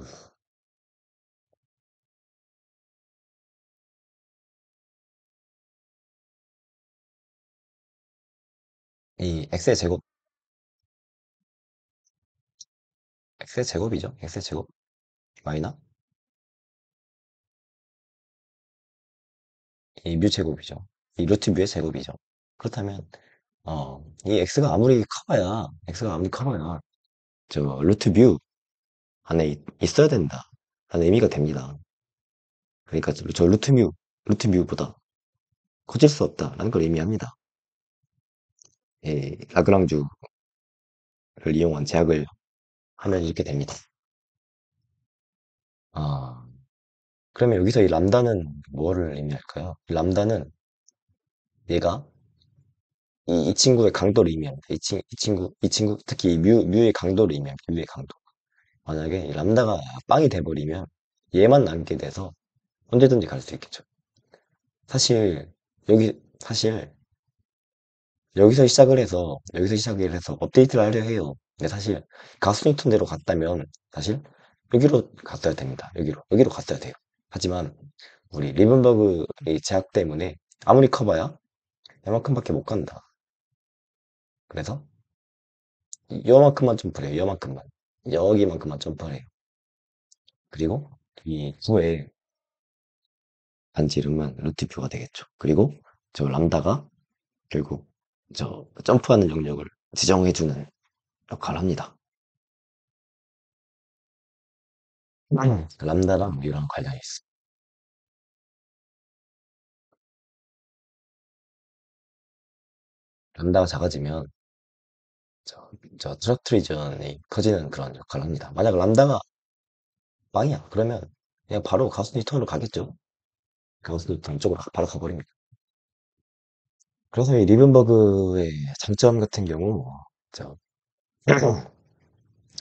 이 x의 제곱이죠. x의 제곱 마이너 이 뮤 제곱이죠. 이 루트 뮤의 제곱이죠. 그렇다면 이 x가 아무리 커봐야 저 루트 뮤 안에 있어야 된다 라는 의미가 됩니다. 그러니까 저 루트 뮤보다 커질 수 없다라는 걸 의미합니다. 이 라그랑주를 이용한 제약을 하면 이렇게 됩니다. 아, 그러면 여기서 이 람다는 뭐를 의미할까요? 이 람다는 얘가 이 친구의 강도를 의미합니다. 이 친구, 특히 이 뮤의 강도를 의미합니다. 뮤의 강도. 만약에 이 람다가 빵이 돼버리면 얘만 남게 돼서 언제든지 갈 수 있겠죠. 사실, 사실, 여기서 시작을 해서 업데이트를 하려 해요. 근데 사실, 가스 뉴턴대로 갔다면, 사실, 여기로 갔어야 됩니다. 여기로 갔어야 돼요. 하지만, 우리 리븐버그의 제약 때문에 아무리 커봐야 이만큼밖에 못 간다. 그래서, 요만큼만 점프를 해요. 요만큼만. 여기만큼만 점프를 해요. 그리고, 이 구의 반지 이름은 루티표가 되겠죠. 그리고, 저 람다가 결국, 저 점프하는 영역을 지정해주는 역할을 합니다. 람다랑 뮤랑 관련이 있어. 람다가 작아지면 저 트럭 트리전이 커지는 그런 역할을 합니다. 만약 람다가 빵이야. 그러면 그냥 바로 가우스 뉴턴으로 가겠죠. 가우스 뉴턴 쪽으로 바로 가버립니다. 그래서 이 리븐버그의 장점 같은 경우, 저,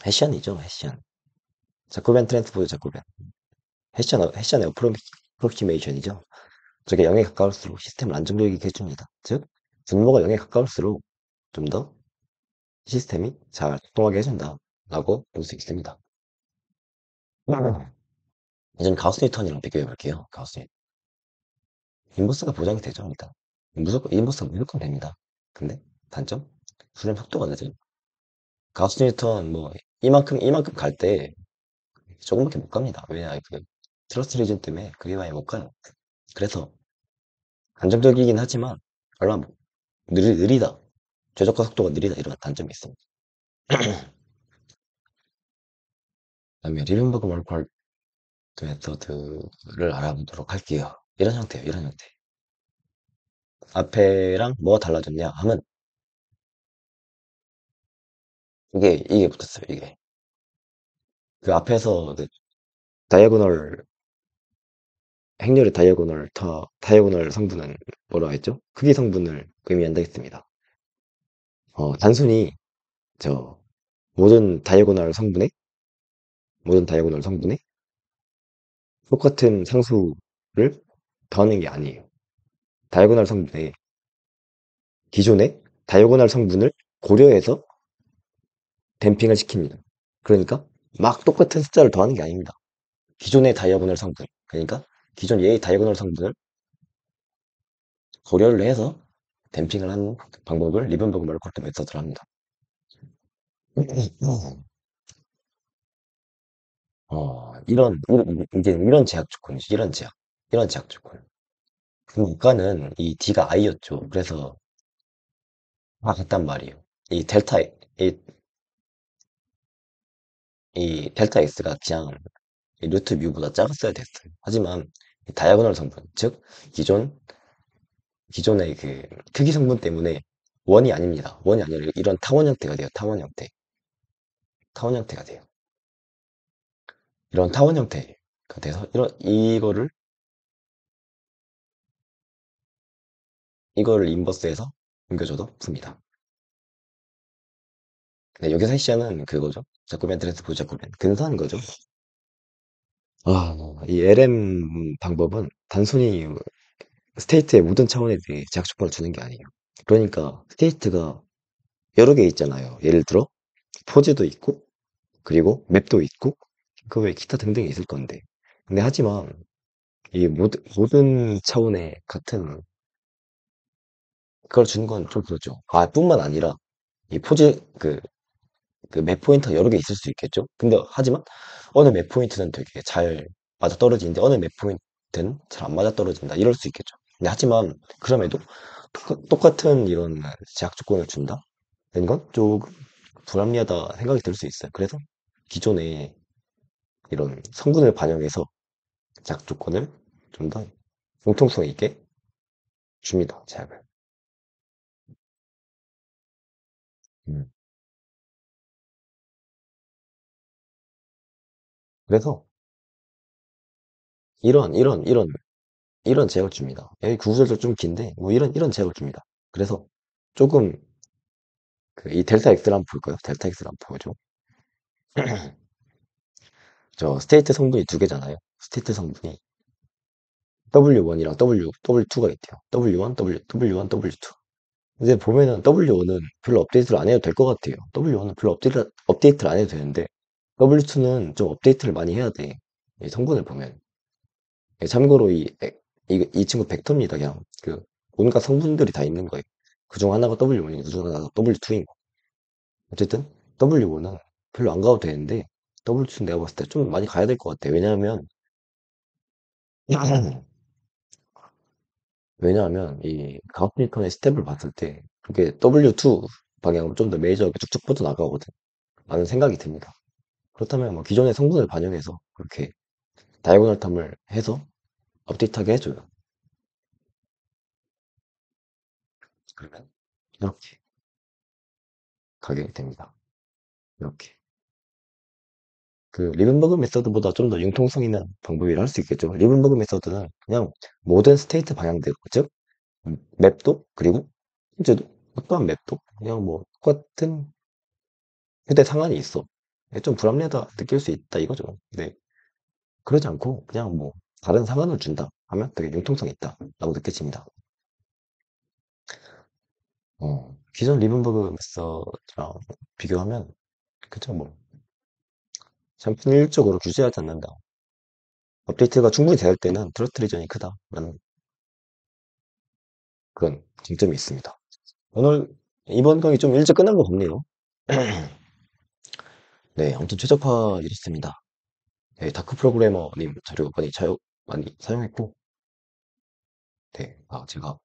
해시안이죠, 해시안. 자코벤 트랜스포즈 자코벤. 해시안의 어프로키메이션이죠. 저게 0에 가까울수록 시스템을 안정적이게 해줍니다. 즉, 분모가 0에 가까울수록 좀 더 시스템이 잘 작동하게 해준다. 라고 볼 수 있습니다. 이전 가우스 뉴턴이랑 비교해 볼게요. 가우스 뉴턴. 인버스가 보장이 되죠, 일단. 인버스가 무조건 됩니다. 근데 단점? 수렴 속도가 늦어요. 가우스 뉴턴 뭐 이만큼 갈 때 조금밖에 못 갑니다. 왜냐 그 트러스트 리전 때문에 그리 많이 못 가요. 그래서 안정적이긴 하지만 얼마 느리다. 최저가 속도가 느리다 이런 단점이 있습니다. 그다음에 리ben버그 말콜 메서드를 알아보도록 할게요. 이런 형태예요. 이런 형태. 앞에랑 뭐가 달라졌냐 하면 이게 붙었어요. 이게 그 앞에서 그 다이아고널 행렬의 다이아고널 성분은 뭐라고 했죠? 크기 성분을 의미한다 했습니다. 단순히 저 모든 다이아고널 성분에 모든 다이아고널 성분에 똑같은 상수를 더하는 게 아니에요. 다이아고널 성분에 기존의 다이아고널 성분을 고려해서 댐핑을 시킵니다. 그러니까 막 똑같은 숫자를 더하는 게 아닙니다. 기존의 다이아고널 성분, 그러니까 기존 얘의 다이아고널 성분을 고려를 해서 댐핑을 하는 방법을 리벤버그 멀코트 메서드로 합니다. 이제 이런 제약 조건이지, 이런 제약 조건. 그 국가는 이 D가 I였죠. 그래서 다 같단 말이에요. 이 델타, 이, 이 델타 X가 그냥 이 루트 뮤보다 작았어야 됐어요. 하지만 이 다이아고널 성분, 즉, 기존의 그 크기 성분 때문에 원이 아닙니다. 원이 아니라 이런 타원 형태가 돼요. 타원 형태. 타원 형태가 돼요. 이런 타원 형태가 돼서, 이거를 인버스해서 옮겨줘도 풉니다. 네, 여기서 해시아는 그거죠. 자코벤 트랜스포즈 자코벤. 근사한 거죠. 이 LM 방법은 단순히 스테이트의 모든 차원에 대해 제약 조건을 주는 게 아니에요. 그러니까 스테이트가 여러 개 있잖아요. 예를 들어 포즈도 있고 그리고 맵도 있고 그 외에 기타 등등이 있을 건데 근데 하지만 이 모든 차원의 같은 그걸 주는 건 좀 그렇죠. 뿐만 아니라 이 포즈 그 맵 포인트가 여러 개 있을 수 있겠죠. 근데 하지만 어느 맵 포인트는 되게 잘 맞아 떨어지는데 어느 맵 포인트는 잘 안 맞아 떨어진다 이럴 수 있겠죠. 근데 하지만 그럼에도 똑같은 이런 제약 조건을 준다? 이런 건 조금 불합리하다 생각이 들 수 있어요. 그래서 기존의 이런 성분을 반영해서 제약 조건을 좀 더 융통성 있게 줍니다. 제약을. 음. 그래서 이런 제약을 줍니다. 여기 구구절절 좀 긴데 뭐 이런 제약을 줍니다. 그래서 조금 이 델타 X를 한번 볼까요? 델타 X를 한번 보여줘. 저 스테이트 성분이 두 개잖아요. 스테이트 성분이 W1이랑 W2가 있대요. W1, W1, W2. 근데 보면은 W1은 별로 업데이트를 안 해도 될 것 같아요. W1은 별로 업데이트를 안 해도 되는데 W2는 좀 업데이트를 많이 해야 돼. 이 성분을 보면. 참고로 이 친구 벡터입니다. 그냥 온갖 성분들이 다 있는 거예요. 그중 하나가 W1이고 그중 하나가 W2인 거. 어쨌든 W1은 별로 안 가도 되는데 W2는 내가 봤을 때 좀 많이 가야 될 것 같아. 왜냐하면 이 가우스니턴의 스텝을 봤을 때 그게 W2 방향으로 좀 더 메이저하게 쭉쭉 뻗어나가거든. 라는 생각이 듭니다. 그렇다면 뭐 기존의 성분을 반영해서 그렇게 다이고널 텀을 해서 업데이트하게 해줘요. 그러면 이렇게 가게 됩니다. 이렇게. 그 리븐버그 메서드보다 좀 더 융통성 있는 방법이라 할 수 있겠죠. 리븐버그 메서드는 그냥 모든 스테이트 방향대로, 즉 맵도 그리고 현재도 어떠한 맵도 그냥 뭐 똑같은 휴대 상한이 있어. 좀 불합리하다 느낄 수 있다 이거죠. 네. 그러지 않고 그냥 뭐 다른 상한을 준다 하면 되게 융통성 있다 라고 느껴집니다. 기존 리븐버그 메서드랑 비교하면 그쵸 뭐 참 편일적으로 규제하지 않는다. 업데이트가 충분히 될 때는 트러틀 리전이 크다라는 그런 장점이 있습니다. 오늘 이번 강의 좀 일찍 끝난 거 같네요. 네, 아무튼 최적화 이렇습니다. 네, 다크 프로그래머님 자료 많이 사용했고, 네, 제가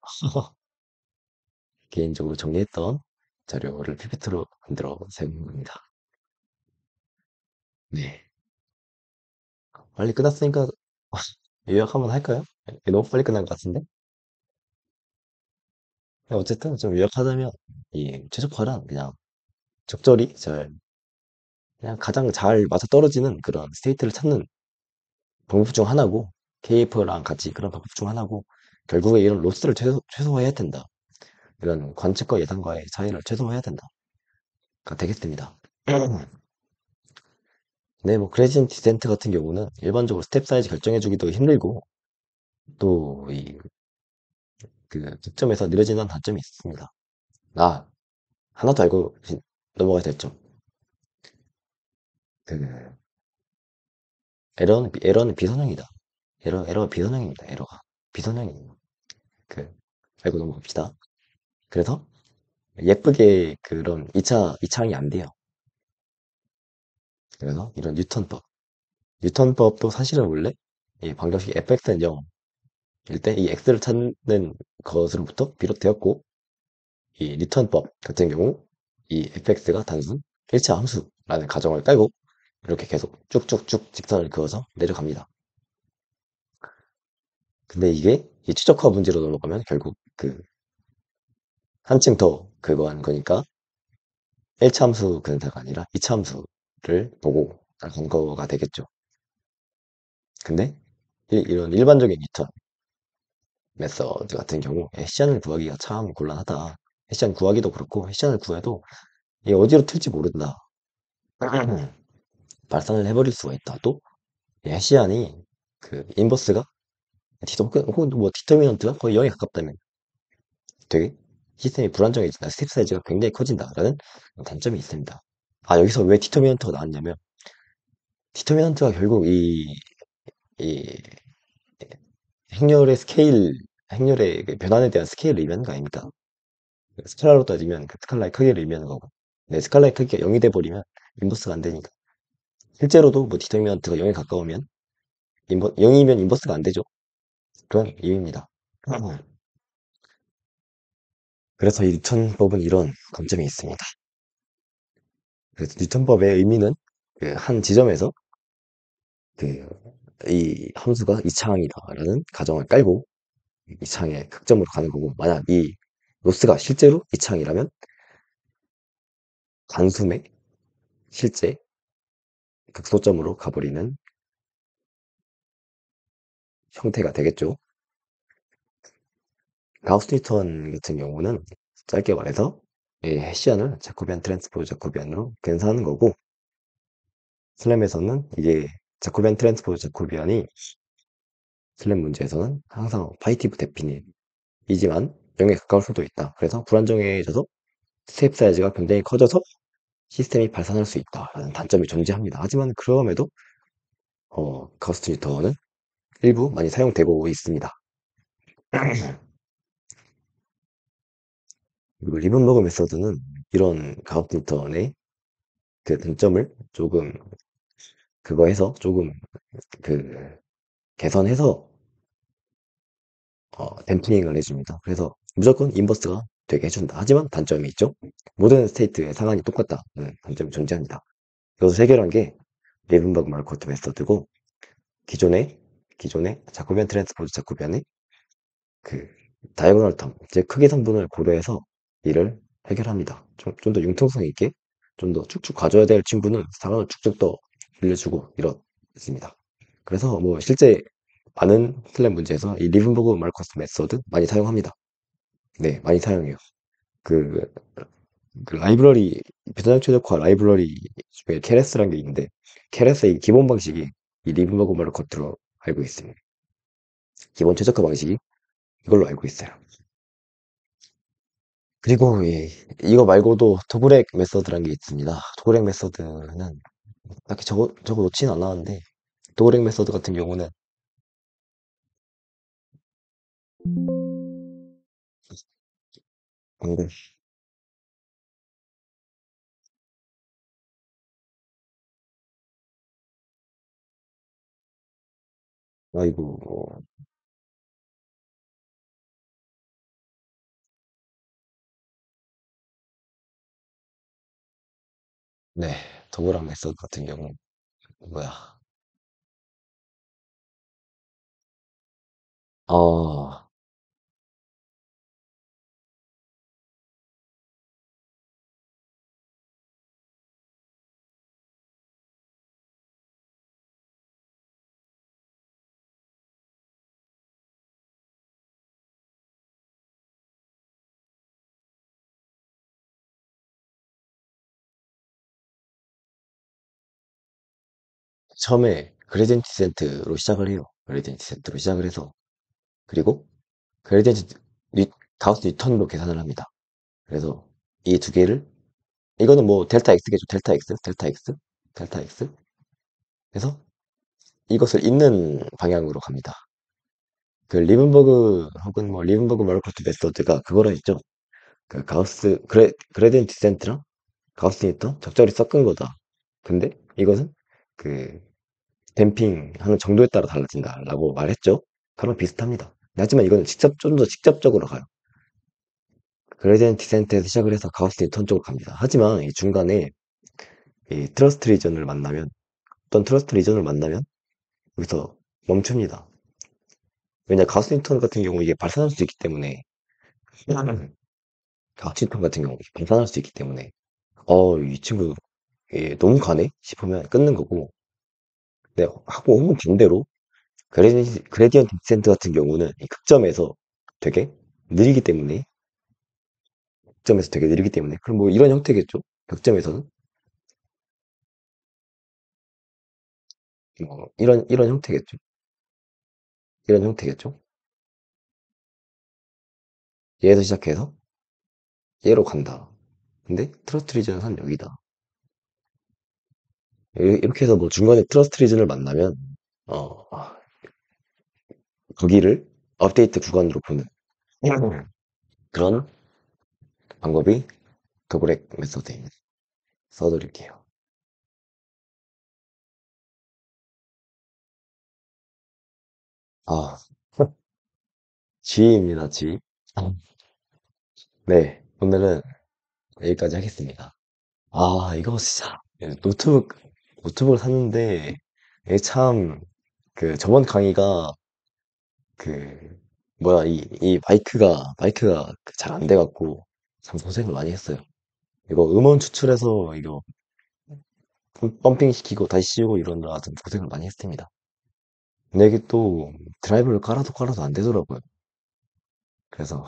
개인적으로 정리했던 자료를 PPT로 만들어 사용한 겁니다. 네, 빨리 끝났으니까 요약 한번 할까요? 너무 빨리 끝난 것 같은데? 네, 어쨌든 좀 요약하자면 이 최적화란 그냥 적절히 그냥 가장 잘 맞아떨어지는 그런 스테이트를 찾는 방법 중 하나고 KF랑 같이 그런 방법 중 하나고 결국에 이런 로스를 최소화해야 된다. 이런 관측과 예상과의 차이를 최소화해야 된다. 가 되겠습니다. 네, 뭐 그레디언트 디센트 같은 경우는 일반적으로 스텝 사이즈 결정해주기도 힘들고 또 이 그 득점에서 느려지는 단점이 있습니다. 아, 하나 더 알고 넘어가야 될 점. 그 에러는 비선형이다. 에러가 비선형입니다. 에러가 비선형이에요. 그 알고 넘어갑시다. 그래서 예쁘게 그런 2차 이창이 안 돼요. 그래서 이런 뉴턴법도 사실은 원래 이 방정식 fx는 0일 때 이 x를 찾는 것으로부터 비롯되었고 이 뉴턴법 같은 경우 이 fx가 단순 1차 함수라는 가정을 깔고 이렇게 계속 쭉쭉쭉 직선을 그어서 내려갑니다. 근데 이게 이 최적화 문제로 넘어가면 결국 그 한층 더 그거 한 거니까 1차 함수 근사가 아니라 2차 함수를 보고 나간 거가 되겠죠. 근데 이런 일반적인 리턴 메서드 같은 경우 해시안을 구하기가 참 곤란하다. 해시안 구하기도 그렇고 해시안을 구해도 이게 어디로 튈지 모른다. 발산을 해버릴 수가 있다. 또 해시안이 그 인버스가 혹은 뭐 디터미넌트가 거의 0에 가깝다면 되게 시스템이 불안정해진다. 스텝 사이즈가 굉장히 커진다라는 단점이 있습니다. 여기서 왜 디터미넌트가 나왔냐면 디터미넌트가 결국 이 행렬의 그 변환에 대한 스케일을 의미하는 거 아닙니까? 스칼라로 따지면 그 스칼라의 크기를 의미하는 거고. 네, 스칼라의 크기가 0이 돼버리면 인버스가 안 되니까. 실제로도 뭐 디터미넌트가 0에 가까우면 0이면 인버스가 안 되죠. 그런 의미입니다. 그래서 이 뉴턴법은 이런 강점이 있습니다. 그래서 뉴턴법의 의미는 그 한 지점에서 그 이 함수가 이차항이다라는 가정을 깔고 이차항의 극점으로 가는 거고 만약 이 로스가 실제로 이차항이라면 단숨에 실제 극소점으로 가버리는 형태가 되겠죠. 가우스 뉴턴 같은 경우는 짧게 말해서 이 해시안을 자코비안 트랜스포즈 자코비안으로 근사하는 거고 슬램에서는 이게 자코비안 트랜스포즈 자코비안이 슬램 문제에서는 항상 파이티브 데피닛이지만 0에 가까울 수도 있다. 그래서 불안정해져서 스텝 사이즈가 굉장히 커져서 시스템이 발산할 수 있다라는 단점이 존재합니다. 하지만 그럼에도 가우스 뉴턴은 일부 많이 사용되고 있습니다. 그리고 리본버그 메서드는 이런 가우스 뉴턴의 그 단점을 조금 그거 해서 조금 그 개선해서 댐프닝을 해줍니다. 그래서 무조건 인버스가 되게 해준다. 하지만 단점이 있죠. 모든 스테이트의 상한이 똑같다는 단점이 존재합니다. 이것을 해결한 게 리븐버그 마르코트 메서드고, 기존의, 기존의 자코비안 트랜스포즈 자코비안의 그 다이고널 텀, 즉 크기 성분을 고려해서 이를 해결합니다. 좀 더 융통성 있게 좀 더 쭉쭉 가져야 될 친구는 상황을 쭉쭉 더 빌려주고 이렇습니다. 그래서 뭐 실제 많은 슬램 문제에서 이 리븐버그 마르코스 메서드 많이 사용합니다. 네, 많이 사용해요. 그, 그 라이브러리, 비전형 최적화 라이브러리 중에 케레스라는 게 있는데, 케레스의 기본 방식이 이 리븐버그 마르코트로 알고 있습니다. 기본 최적화 방식이 이걸로 알고 있어요. 그리고 이거 말고도 도그렉 메서드라는 게 있습니다. 도그렉 메서드는 딱히 저거 놓지는 않았는데, 도그렉 메서드 같은 경우는 방금 아이고, 네, 도그렉 메서드 같은 경우 뭐야? 어, 처음에 그레디언트 디센트로 시작을 해요. 그레디언트 디센트로 시작을 해서 그리고 그레디언트 가우스 뉴턴으로 계산을 합니다. 그래서 이 두 개를 이거는 뭐 델타 X겠죠. 델타 X, 델타 X, 델타 X. 그래서 이것을 잇는 방향으로 갑니다. 그 리븐버그 혹은 뭐 리븐버그 마르코트 메소드가 그거로 했죠. 그 그레디언트 디센트랑 가우스 뉴턴 적절히 섞은 거다. 근데 이것은 그 댐핑하는 정도에 따라 달라진다라고 말했죠. 그럼 비슷합니다. 하지만 이거는 좀 더 직접적으로 가요. 그레디언트 디센트에서 시작을 해서 가우스 뉴턴 쪽으로 갑니다. 하지만 이 중간에 이 트러스트 리전을 만나면 어떤 트러스트 리전을 만나면 여기서 멈춥니다. 왜냐 가우스 뉴턴 같은 경우 이게 발산할 수 있기 때문에 가우스 뉴턴 같은 경우 발산할 수 있기 때문에 이 친구 너무 가네 싶으면 끊는 거고 네, 하고 혹은 반대로 그레디언트 디센트 같은 경우는 이 극점에서 되게 느리기 때문에 극점에서 되게 느리기 때문에 그럼 뭐 이런 형태겠죠. 극점에서는 이런 형태겠죠. 이런 형태겠죠. 얘에서 시작해서 얘로 간다. 근데 트러스트 리전은 한 여기다. 이렇게 해서 뭐 중간에 트러스트 리전을 만나면 어, 거기를 업데이트 구간으로 보는 그런 방법이 도그렉 메소드입니다. 써드릴게요. 아, G입니다, G. 네, 오늘은 여기까지 하겠습니다. 이거 진짜 노트북을 샀는데 이게 참 그 저번 강의가 그 뭐야 이 마이크가 잘 안 돼갖고 참 고생을 많이 했어요. 이거 음원 추출해서 이거 펌핑 시키고 다시 씌우고 이러느라 좀 고생을 많이 했습니다. 근데 이게 또 드라이브를 깔아도 안 되더라고요. 그래서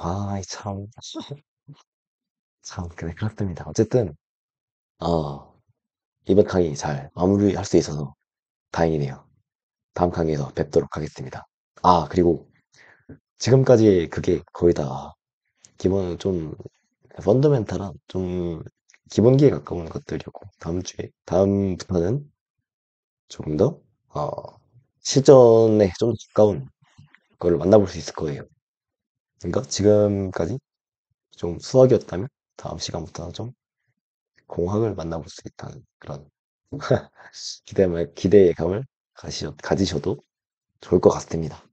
그래 그렇습니다. 어쨌든 이번 강의 잘 마무리할 수 있어서 다행이네요. 다음 강의에서 뵙도록 하겠습니다. 그리고 지금까지 그게 거의 다 기본 좀 펀더멘탈한 좀 기본기에 가까운 것들이었고 다음부터는 조금 더 실전에 좀 더 가까운 걸 만나볼 수 있을 거예요. 그러니까 지금까지 좀 수학이었다면 다음 시간부터는 좀 공학을 만나볼 수 있다는 그런 기대감을 가지셔도 좋을 것 같습니다.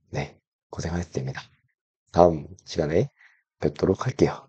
네, 고생하셨습니다. 다음 시간에 뵙도록 할게요.